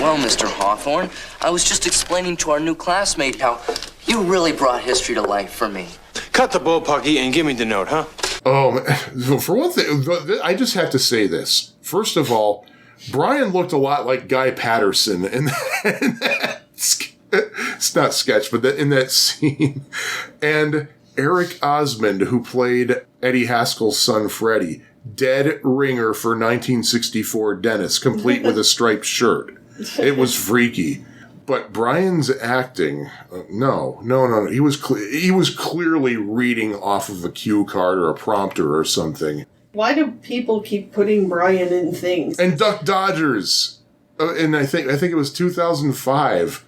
Well, Mr. Hawthorne, I was just explaining to our new classmate how you really brought history to life for me. Cut the bullpucky and give me the note, huh? Oh, for one thing, I just have to say this. First of all, Brian looked a lot like Guy Patterson in that it's not sketch, but in that scene. And Eric Osmond, who played Eddie Haskell's son Freddie, dead ringer for 1964 Dennis, complete with a striped shirt. It was freaky. But Brian's acting, no. He was clearly reading off of a cue card or a prompter or something. Why do people keep putting Brian in things? And Duck Dodgers, and I think it was 2005.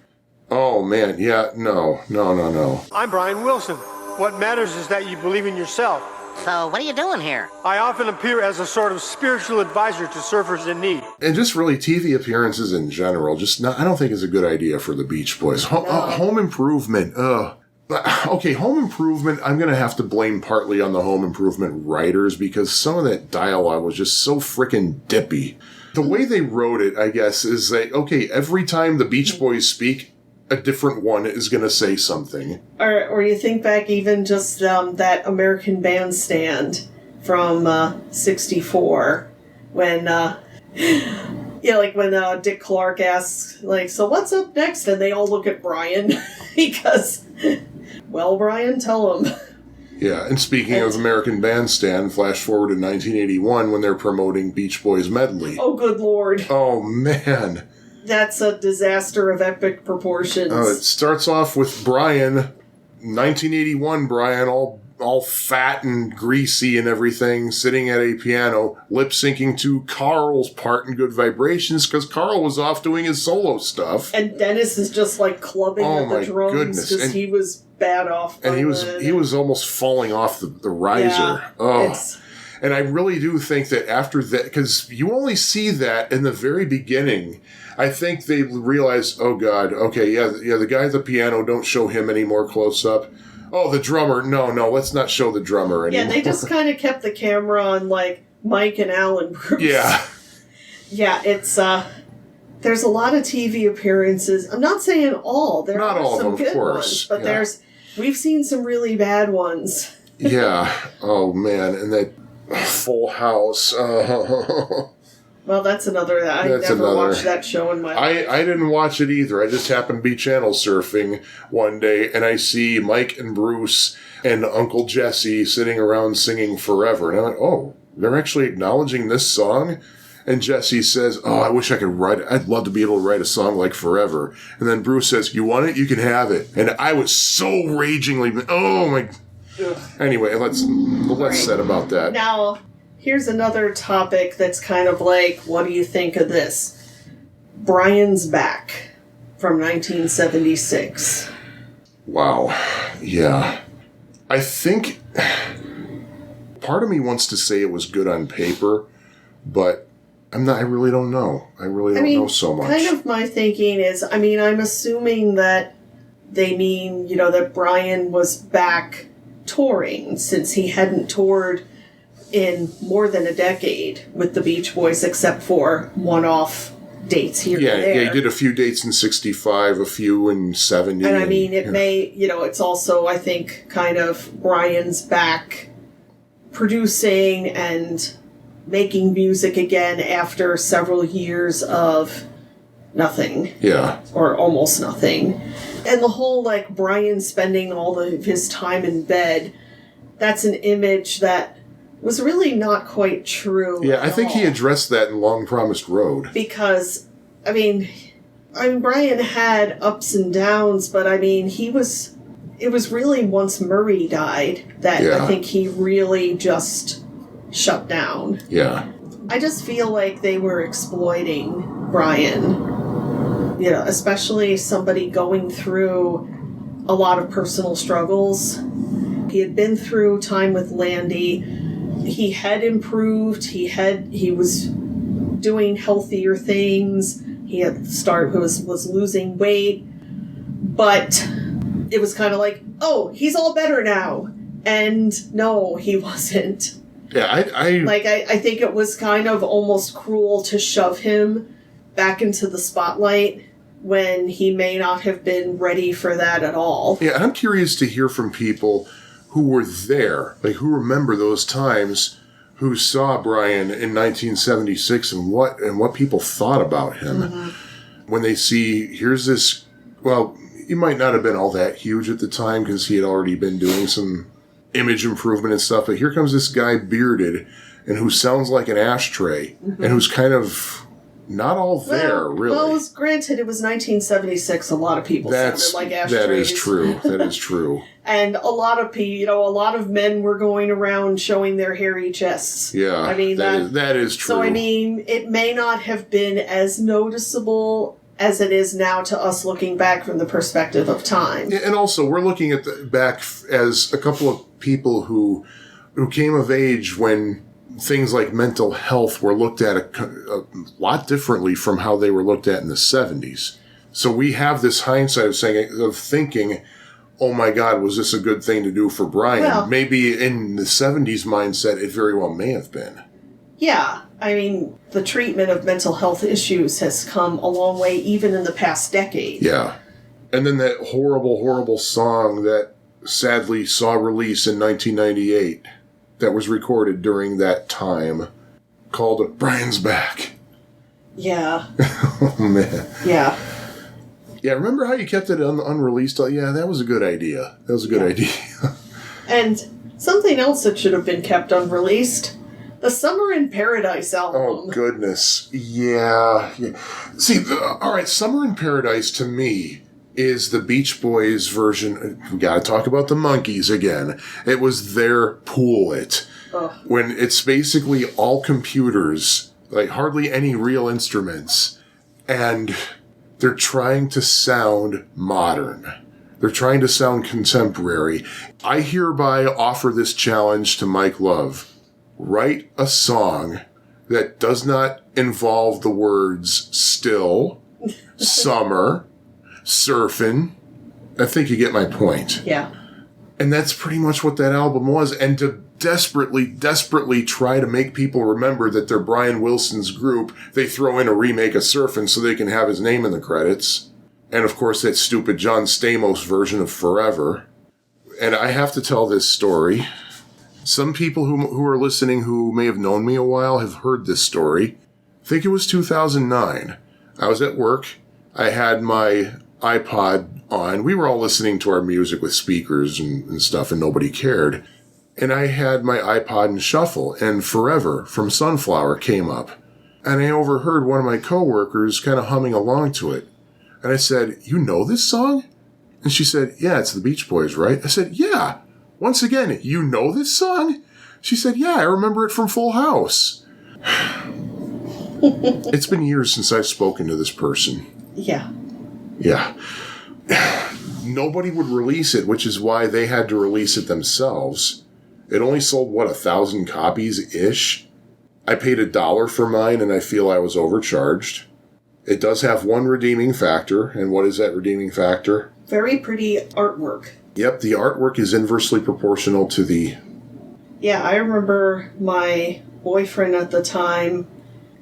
Oh man, yeah, no. I'm Brian Wilson. What matters is that you believe in yourself. So what are you doing here? I often appear as a sort of spiritual advisor to surfers in need. And just really TV appearances in general, I don't think is a good idea for the Beach Boys. Home Improvement, okay, Home Improvement, I'm going to have to blame partly on the Home Improvement writers, because some of that dialogue was just so frickin' dippy. The way they wrote it, I guess, is every time the Beach Boys speak, a different one is going to say something. Or you think back even just that American Bandstand from 64, when when Dick Clark asks, so what's up next? And they all look at Brian because, well, Brian, tell him. Yeah, and speaking of American Bandstand, flash forward to 1981 when they're promoting Beach Boys Medley. Oh, good Lord. Oh, man. That's a disaster of epic proportions. It starts off with Brian, 1981 Brian, all fat and greasy and everything, sitting at a piano, lip-syncing to Carl's part in Good Vibrations, because Carl was off doing his solo stuff. And Dennis is just clubbing at the drums because he was bad off. And he was almost falling off the riser. Yeah, oh. And I really do think that after that, because you only see that in the very beginning, I think they realized, oh God, okay, yeah, the guy at the piano, don't show him any more close up. Oh, the drummer, no, let's not show the drummer anymore. Yeah, they just kind of kept the camera on Mike and Alan Bruce. Yeah. Yeah, it's there's a lot of TV appearances. I'm not saying all. There not are all some of them, good of course. ones, but we've seen some really bad ones. Yeah. Oh man, and that Full House. Well, that's another. I never watched that show in my life. I didn't watch it either. I just happened to be channel surfing one day, and I see Mike and Bruce and Uncle Jesse sitting around singing Forever. And I'm like, oh, they're actually acknowledging this song? And Jesse says, oh, I wish I could write it. I'd love to be able to write a song like Forever. And then Bruce says, you want it? You can have it. And I was so ragingly, oh my. Anyway, let's set about that. Now, here's another topic that's kind of like, what do you think of this? Brian's Back from 1976. Wow. Yeah. I think part of me wants to say it was good on paper, but I really don't know. I really don't know so much. Kind of my thinking is, I'm assuming that they mean, that Brian was back touring since he hadn't toured in more than a decade with the Beach Boys, except for one-off dates here and there. Yeah, he did a few dates in 65, a few in 70. And it may, it's also, I think, kind of Brian's back producing and making music again after several years of nothing. Yeah. Or almost nothing. And the whole, Brian spending all of his time in bed, that's an image that was really not quite true. Yeah, I think he addressed that in Long Promised Road. Because, Brian had ups and downs, but it was really once Murray died that I think he really just shut down. Yeah. I just feel like they were exploiting Brian. Especially somebody going through a lot of personal struggles. He had been through time with Landy. He had improved. He was doing healthier things. He had was losing weight. But it was kind of like, oh, he's all better now. And no, he wasn't. Yeah, I think it was kind of almost cruel to shove him back into the spotlight when he may not have been ready for that at all. Yeah, I'm curious to hear from people who were there, who remember those times, who saw Brian in 1976 and what people thought about him. Mm-hmm. When they see, here's this, well, he might not have been all that huge at the time because he had already been doing some image improvement and stuff, but here comes this guy bearded and who sounds like an ashtray mm-hmm. and who's kind of not all there, really. Well, granted, it was 1976. A lot of people sounded like ashtrays. That is true. That is true. And a lot of men were going around showing their hairy chests. Yeah, that is true. So, it may not have been as noticeable as it is now to us looking back from the perspective of time. Yeah, and also, we're looking at back as a couple of people who came of age when things like mental health were looked at a lot differently from how they were looked at in the 70s. So we have this hindsight of thinking, oh my God, was this a good thing to do for Brian? Well, maybe in the 70s mindset, it very well may have been. Yeah. The treatment of mental health issues has come a long way, even in the past decade. Yeah. And then that horrible, horrible song that sadly saw release in 1998 that was recorded during that time called Brian's Back. Yeah. Oh, man. Yeah. Yeah, remember how you kept it unreleased? Yeah, that was a good idea. That was a good idea. And something else that should have been kept unreleased, the Summer in Paradise album. Oh, goodness. Yeah. See, all right, Summer in Paradise to me is the Beach Boys version. We got to talk about the Monkees again. It was their Pool It. When it's basically all computers, hardly any real instruments, and they're trying to sound modern. They're trying to sound contemporary. I hereby offer this challenge to Mike Love. Write a song that does not involve the words still, summer, surfing. I think you get my point. Yeah. And that's pretty much what that album was. And to desperately try to make people remember that they're Brian Wilson's group, they throw in a remake of Surfin' so they can have his name in the credits. And of course that stupid John Stamos version of Forever. And I have to tell this story. Some people who are listening who may have known me a while have heard this story. I think it was 2009. I was at work. I had my iPod on. We were all listening to our music with speakers and stuff, and nobody cared. And I had my iPod in shuffle, and Forever from Sunflower came up. And I overheard one of my coworkers kind of humming along to it. And I said, "You know this song?" And she said, "Yeah, it's the Beach Boys, right?" I said, "Yeah. Once again, you know this song?" She said, "Yeah, I remember it from Full House." It's been years since I've spoken to this person. Yeah. Yeah. Nobody would release it, which is why they had to release it themselves. It only sold, 1,000 copies-ish? I paid $1 for mine, and I feel I was overcharged. It does have one redeeming factor, and what is that redeeming factor? Very pretty artwork. Yep, the artwork is inversely proportional to the... Yeah, I remember my boyfriend at the time,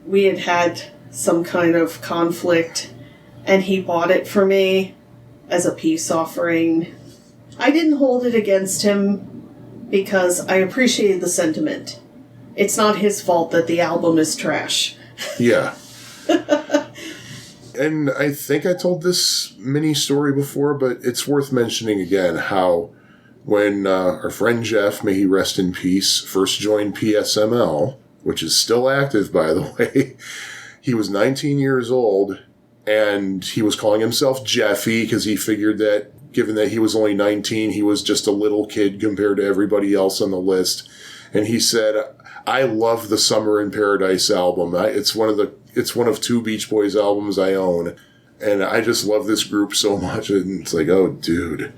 we had some kind of conflict, and he bought it for me as a peace offering. I didn't hold it against him because I appreciated the sentiment. It's not his fault that the album is trash. Yeah. And I think I told this mini story before, but it's worth mentioning again how when our friend Jeff, may he rest in peace, first joined PSML, which is still active, by the way, he was 19 years old, and he was calling himself Jeffy because he figured that given that he was only 19, he was just a little kid compared to everybody else on the list. And he said, "I love the Summer in Paradise album. It's one of 2 Beach Boys albums I own. And I just love this group so much." And it's like, oh, dude.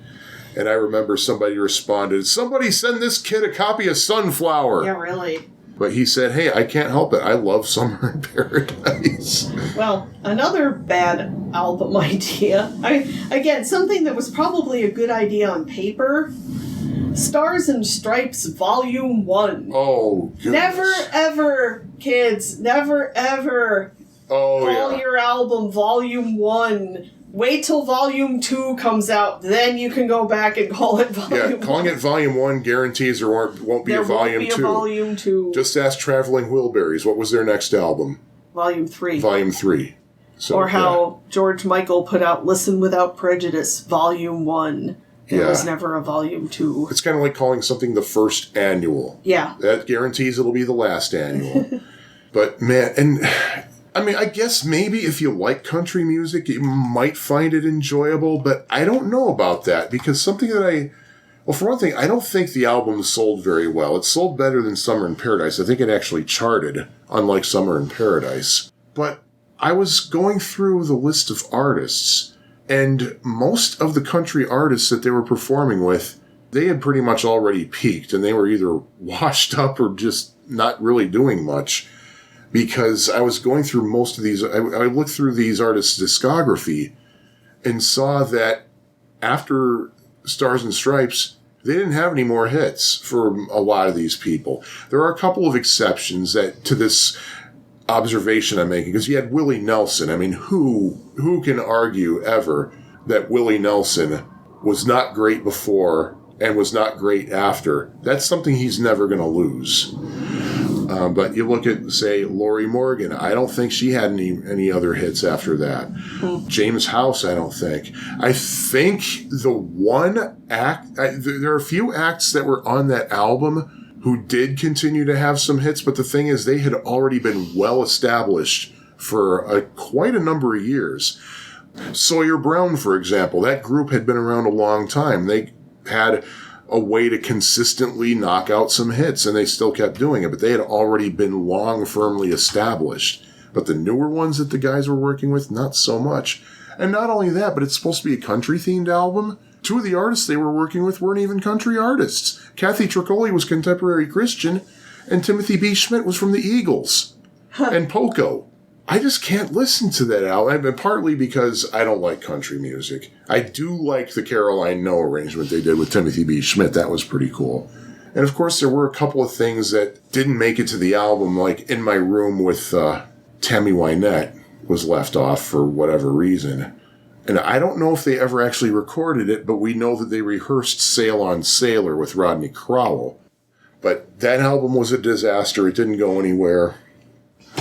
And I remember somebody responded, "Somebody send this kid a copy of Sunflower." Yeah, really. But he said, "Hey, I can't help it. I love Summer in Paradise." Well, another bad album idea. Again, something that was probably a good idea on paper. Stars and Stripes Volume 1. Oh, goodness. Never ever, kids, never ever call your album Volume 1. Wait till Volume 2 comes out, then you can go back and call it Volume 1. Yeah, calling it Volume 1 guarantees there won't be a Volume 2. There won't be a Volume 2. Just ask Traveling Wilburys. What was their next album? Volume 3. Volume 3. So, or how George Michael put out Listen Without Prejudice, Volume 1. There was never a Volume 2. It's kind of like calling something the first annual. Yeah. That guarantees it'll be the last annual. But, man, and... I mean, I guess maybe if you like country music, you might find it enjoyable, but I don't know about that, because something that well, for one thing, I don't think the album sold very well. It sold better than Summer in Paradise. I think it actually charted, unlike Summer in Paradise. But I was going through the list of artists, and most of the country artists that they were performing with, they had pretty much already peaked, and they were either washed up or just not really doing much. Because I was going through most of these, I looked through these artists' discography and saw that after Stars and Stripes, they didn't have any more hits for a lot of these people. There are a couple of exceptions to this observation I'm making, because you had Willie Nelson. I mean, who can argue ever that Willie Nelson was not great before and was not great after? That's something he's never going to lose. But you look at, say, Lori Morgan. I don't think she had any other hits after that. James House, I don't think. I think the one act... there are a few acts that were on that album who did continue to have some hits, but the thing is, they had already been well established for quite a number of years. Sawyer Brown, for example, that group had been around a long time. They had a way to consistently knock out some hits, and they still kept doing it, but they had already been long firmly established. But the newer ones that the guys were working with, not so much. And not only that, but it's supposed to be a country-themed album. 2 of the artists they were working with weren't even country artists. Kathy Tricoli was contemporary Christian, and Timothy B. Schmidt was from the Eagles. And Poco. I just can't listen to that album, and partly because I don't like country music. I do like the Caroline No arrangement they did with Timothy B. Schmidt. That was pretty cool. And of course, there were a couple of things that didn't make it to the album, like In My Room with Tammy Wynette was left off for whatever reason. And I don't know if they ever actually recorded it, but we know that they rehearsed Sail on Sailor with Rodney Crowell. But that album was a disaster. It didn't go anywhere.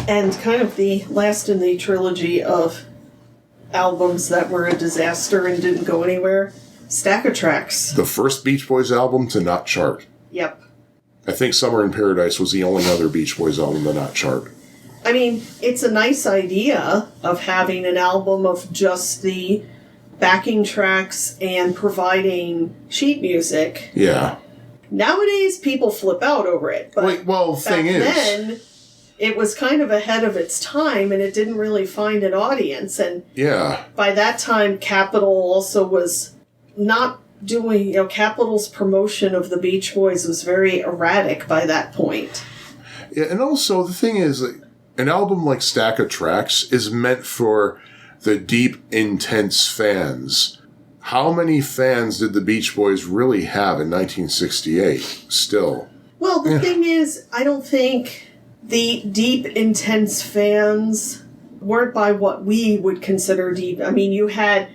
And kind of the last in the trilogy of albums that were a disaster and didn't go anywhere, Stack of Tracks. The first Beach Boys album to not chart. Yep. I think Summer in Paradise was the only other Beach Boys album to not chart. I mean, it's a nice idea of having an album of just the backing tracks and providing sheet music. Yeah. Nowadays, people flip out over it. But well, thing is, then, it was kind of ahead of its time, and it didn't really find an audience. And yeah, by that time, Capitol also was not doing, Capitol's promotion of the Beach Boys was very erratic by that point. Yeah, and also the thing is, an album like Stack of Tracks is meant for the deep, intense fans. How many fans did the Beach Boys really have in 1968 still? Well, the thing is, I don't think the deep, intense fans weren't by what we would consider deep. I mean, you had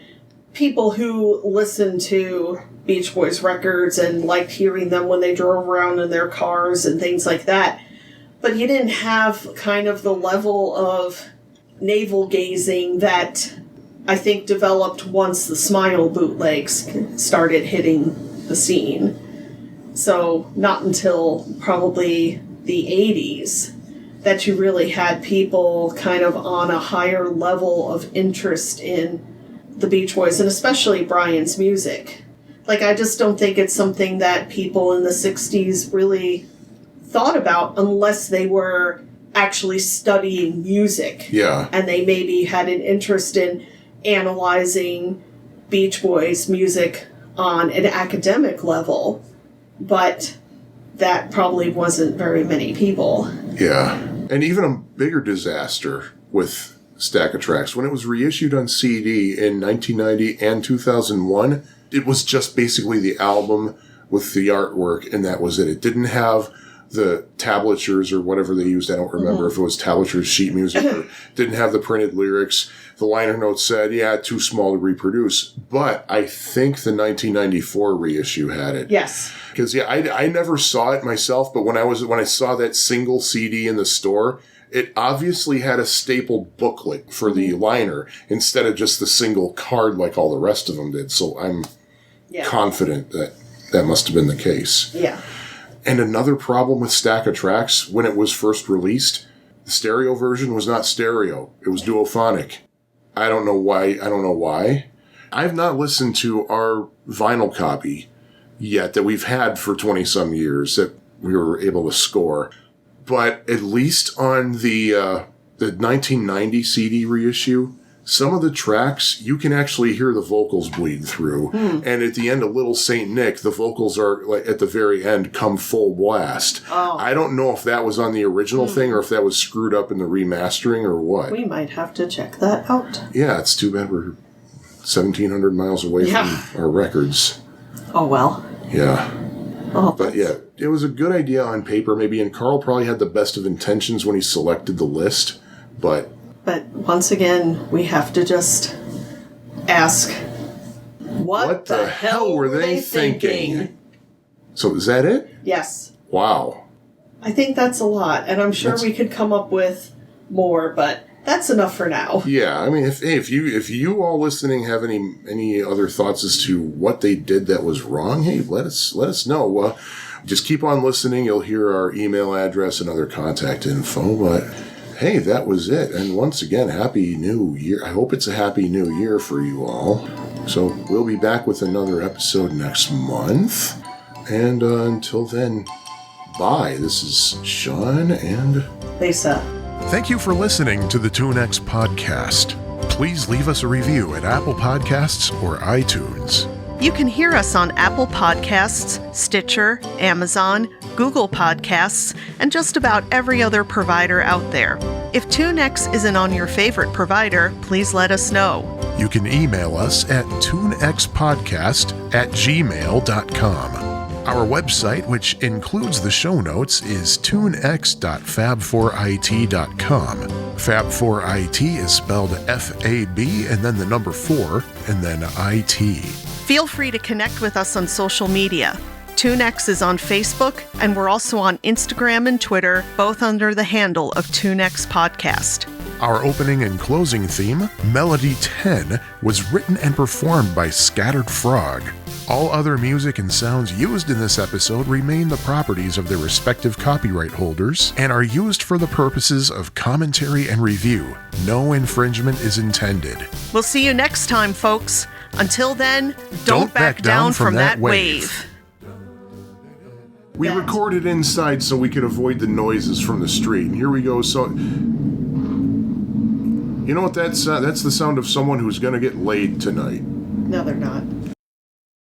people who listened to Beach Boys records and liked hearing them when they drove around in their cars and things like that. But you didn't have kind of the level of navel-gazing that I think developed once the Smile bootlegs started hitting the scene. So not until probably the 80s that you really had people kind of on a higher level of interest in the Beach Boys, and especially Brian's music. Like, I just don't think it's something that people in the 60s really thought about unless they were actually studying music. Yeah. And they maybe had an interest in analyzing Beach Boys music on an academic level, but that probably wasn't very many people. Yeah. And even a bigger disaster with Stack of Tracks. When it was reissued on CD in 1990 and 2001, it was just basically the album with the artwork, and that was it. It didn't have the tablatures or whatever they used. I don't remember if it was tablatures, sheet music, or didn't have the printed lyrics. The liner notes said, too small to reproduce. But I think the 1994 reissue had it. Yes. Because, I never saw it myself, but when I saw that single CD in the store, it obviously had a stapled booklet for the liner instead of just the single card like all the rest of them did. So I'm confident that that must have been the case. Yeah. And another problem with Stack of Tracks, when it was first released, the stereo version was not stereo. It was duophonic. I don't know why. I've not listened to our vinyl copy yet that we've had for 20-some years that we were able to score. But at least on the 1990 CD reissue, some of the tracks, you can actually hear the vocals bleed through. And at the end of Little Saint Nick, the vocals are, like, at the very end, come full blast. Oh. I don't know if that was on the original thing or if that was screwed up in the remastering or what. We might have to check that out. Yeah, it's too bad we're 1,700 miles away from our records. Oh, well. Yeah. Oh, But yeah, it was a good idea on paper maybe, and Carl probably had the best of intentions when he selected the list, but once again, we have to just ask, what the hell were they thinking? So is that it? Yes. Wow. I think that's a lot, and I'm sure we could come up with more, but that's enough for now. Yeah, I mean, if you all listening have any other thoughts as to what they did that was wrong, hey, let us know. Just keep on listening. You'll hear our email address and other contact info. But hey, that was it. And once again, Happy New Year. I hope it's a Happy New Year for you all. So we'll be back with another episode next month. And until then, bye. This is Sean and Lisa. Thank you for listening to the TuneX podcast. Please leave us a review at Apple Podcasts or iTunes. You can hear us on Apple Podcasts, Stitcher, Amazon, Google Podcasts, and just about every other provider out there. If TuneX isn't on your favorite provider, please let us know. You can email us at tunexpodcast@gmail.com. Our website, which includes the show notes, is tunex.fab4it.com. Fab4it is spelled F-A-B and then the number 4 and then I-T. Feel free to connect with us on social media. TuneX is on Facebook, and we're also on Instagram and Twitter, both under the handle of TuneX Podcast. Our opening and closing theme, Melody 10, was written and performed by Scattered Frog. All other music and sounds used in this episode remain the properties of their respective copyright holders and are used for the purposes of commentary and review. No infringement is intended. We'll see you next time, folks. Until then, don't back down from that wave. We recorded inside so we could avoid the noises from the street. And here we go. So, you know what that's the sound of someone who's going to get laid tonight. No, they're not.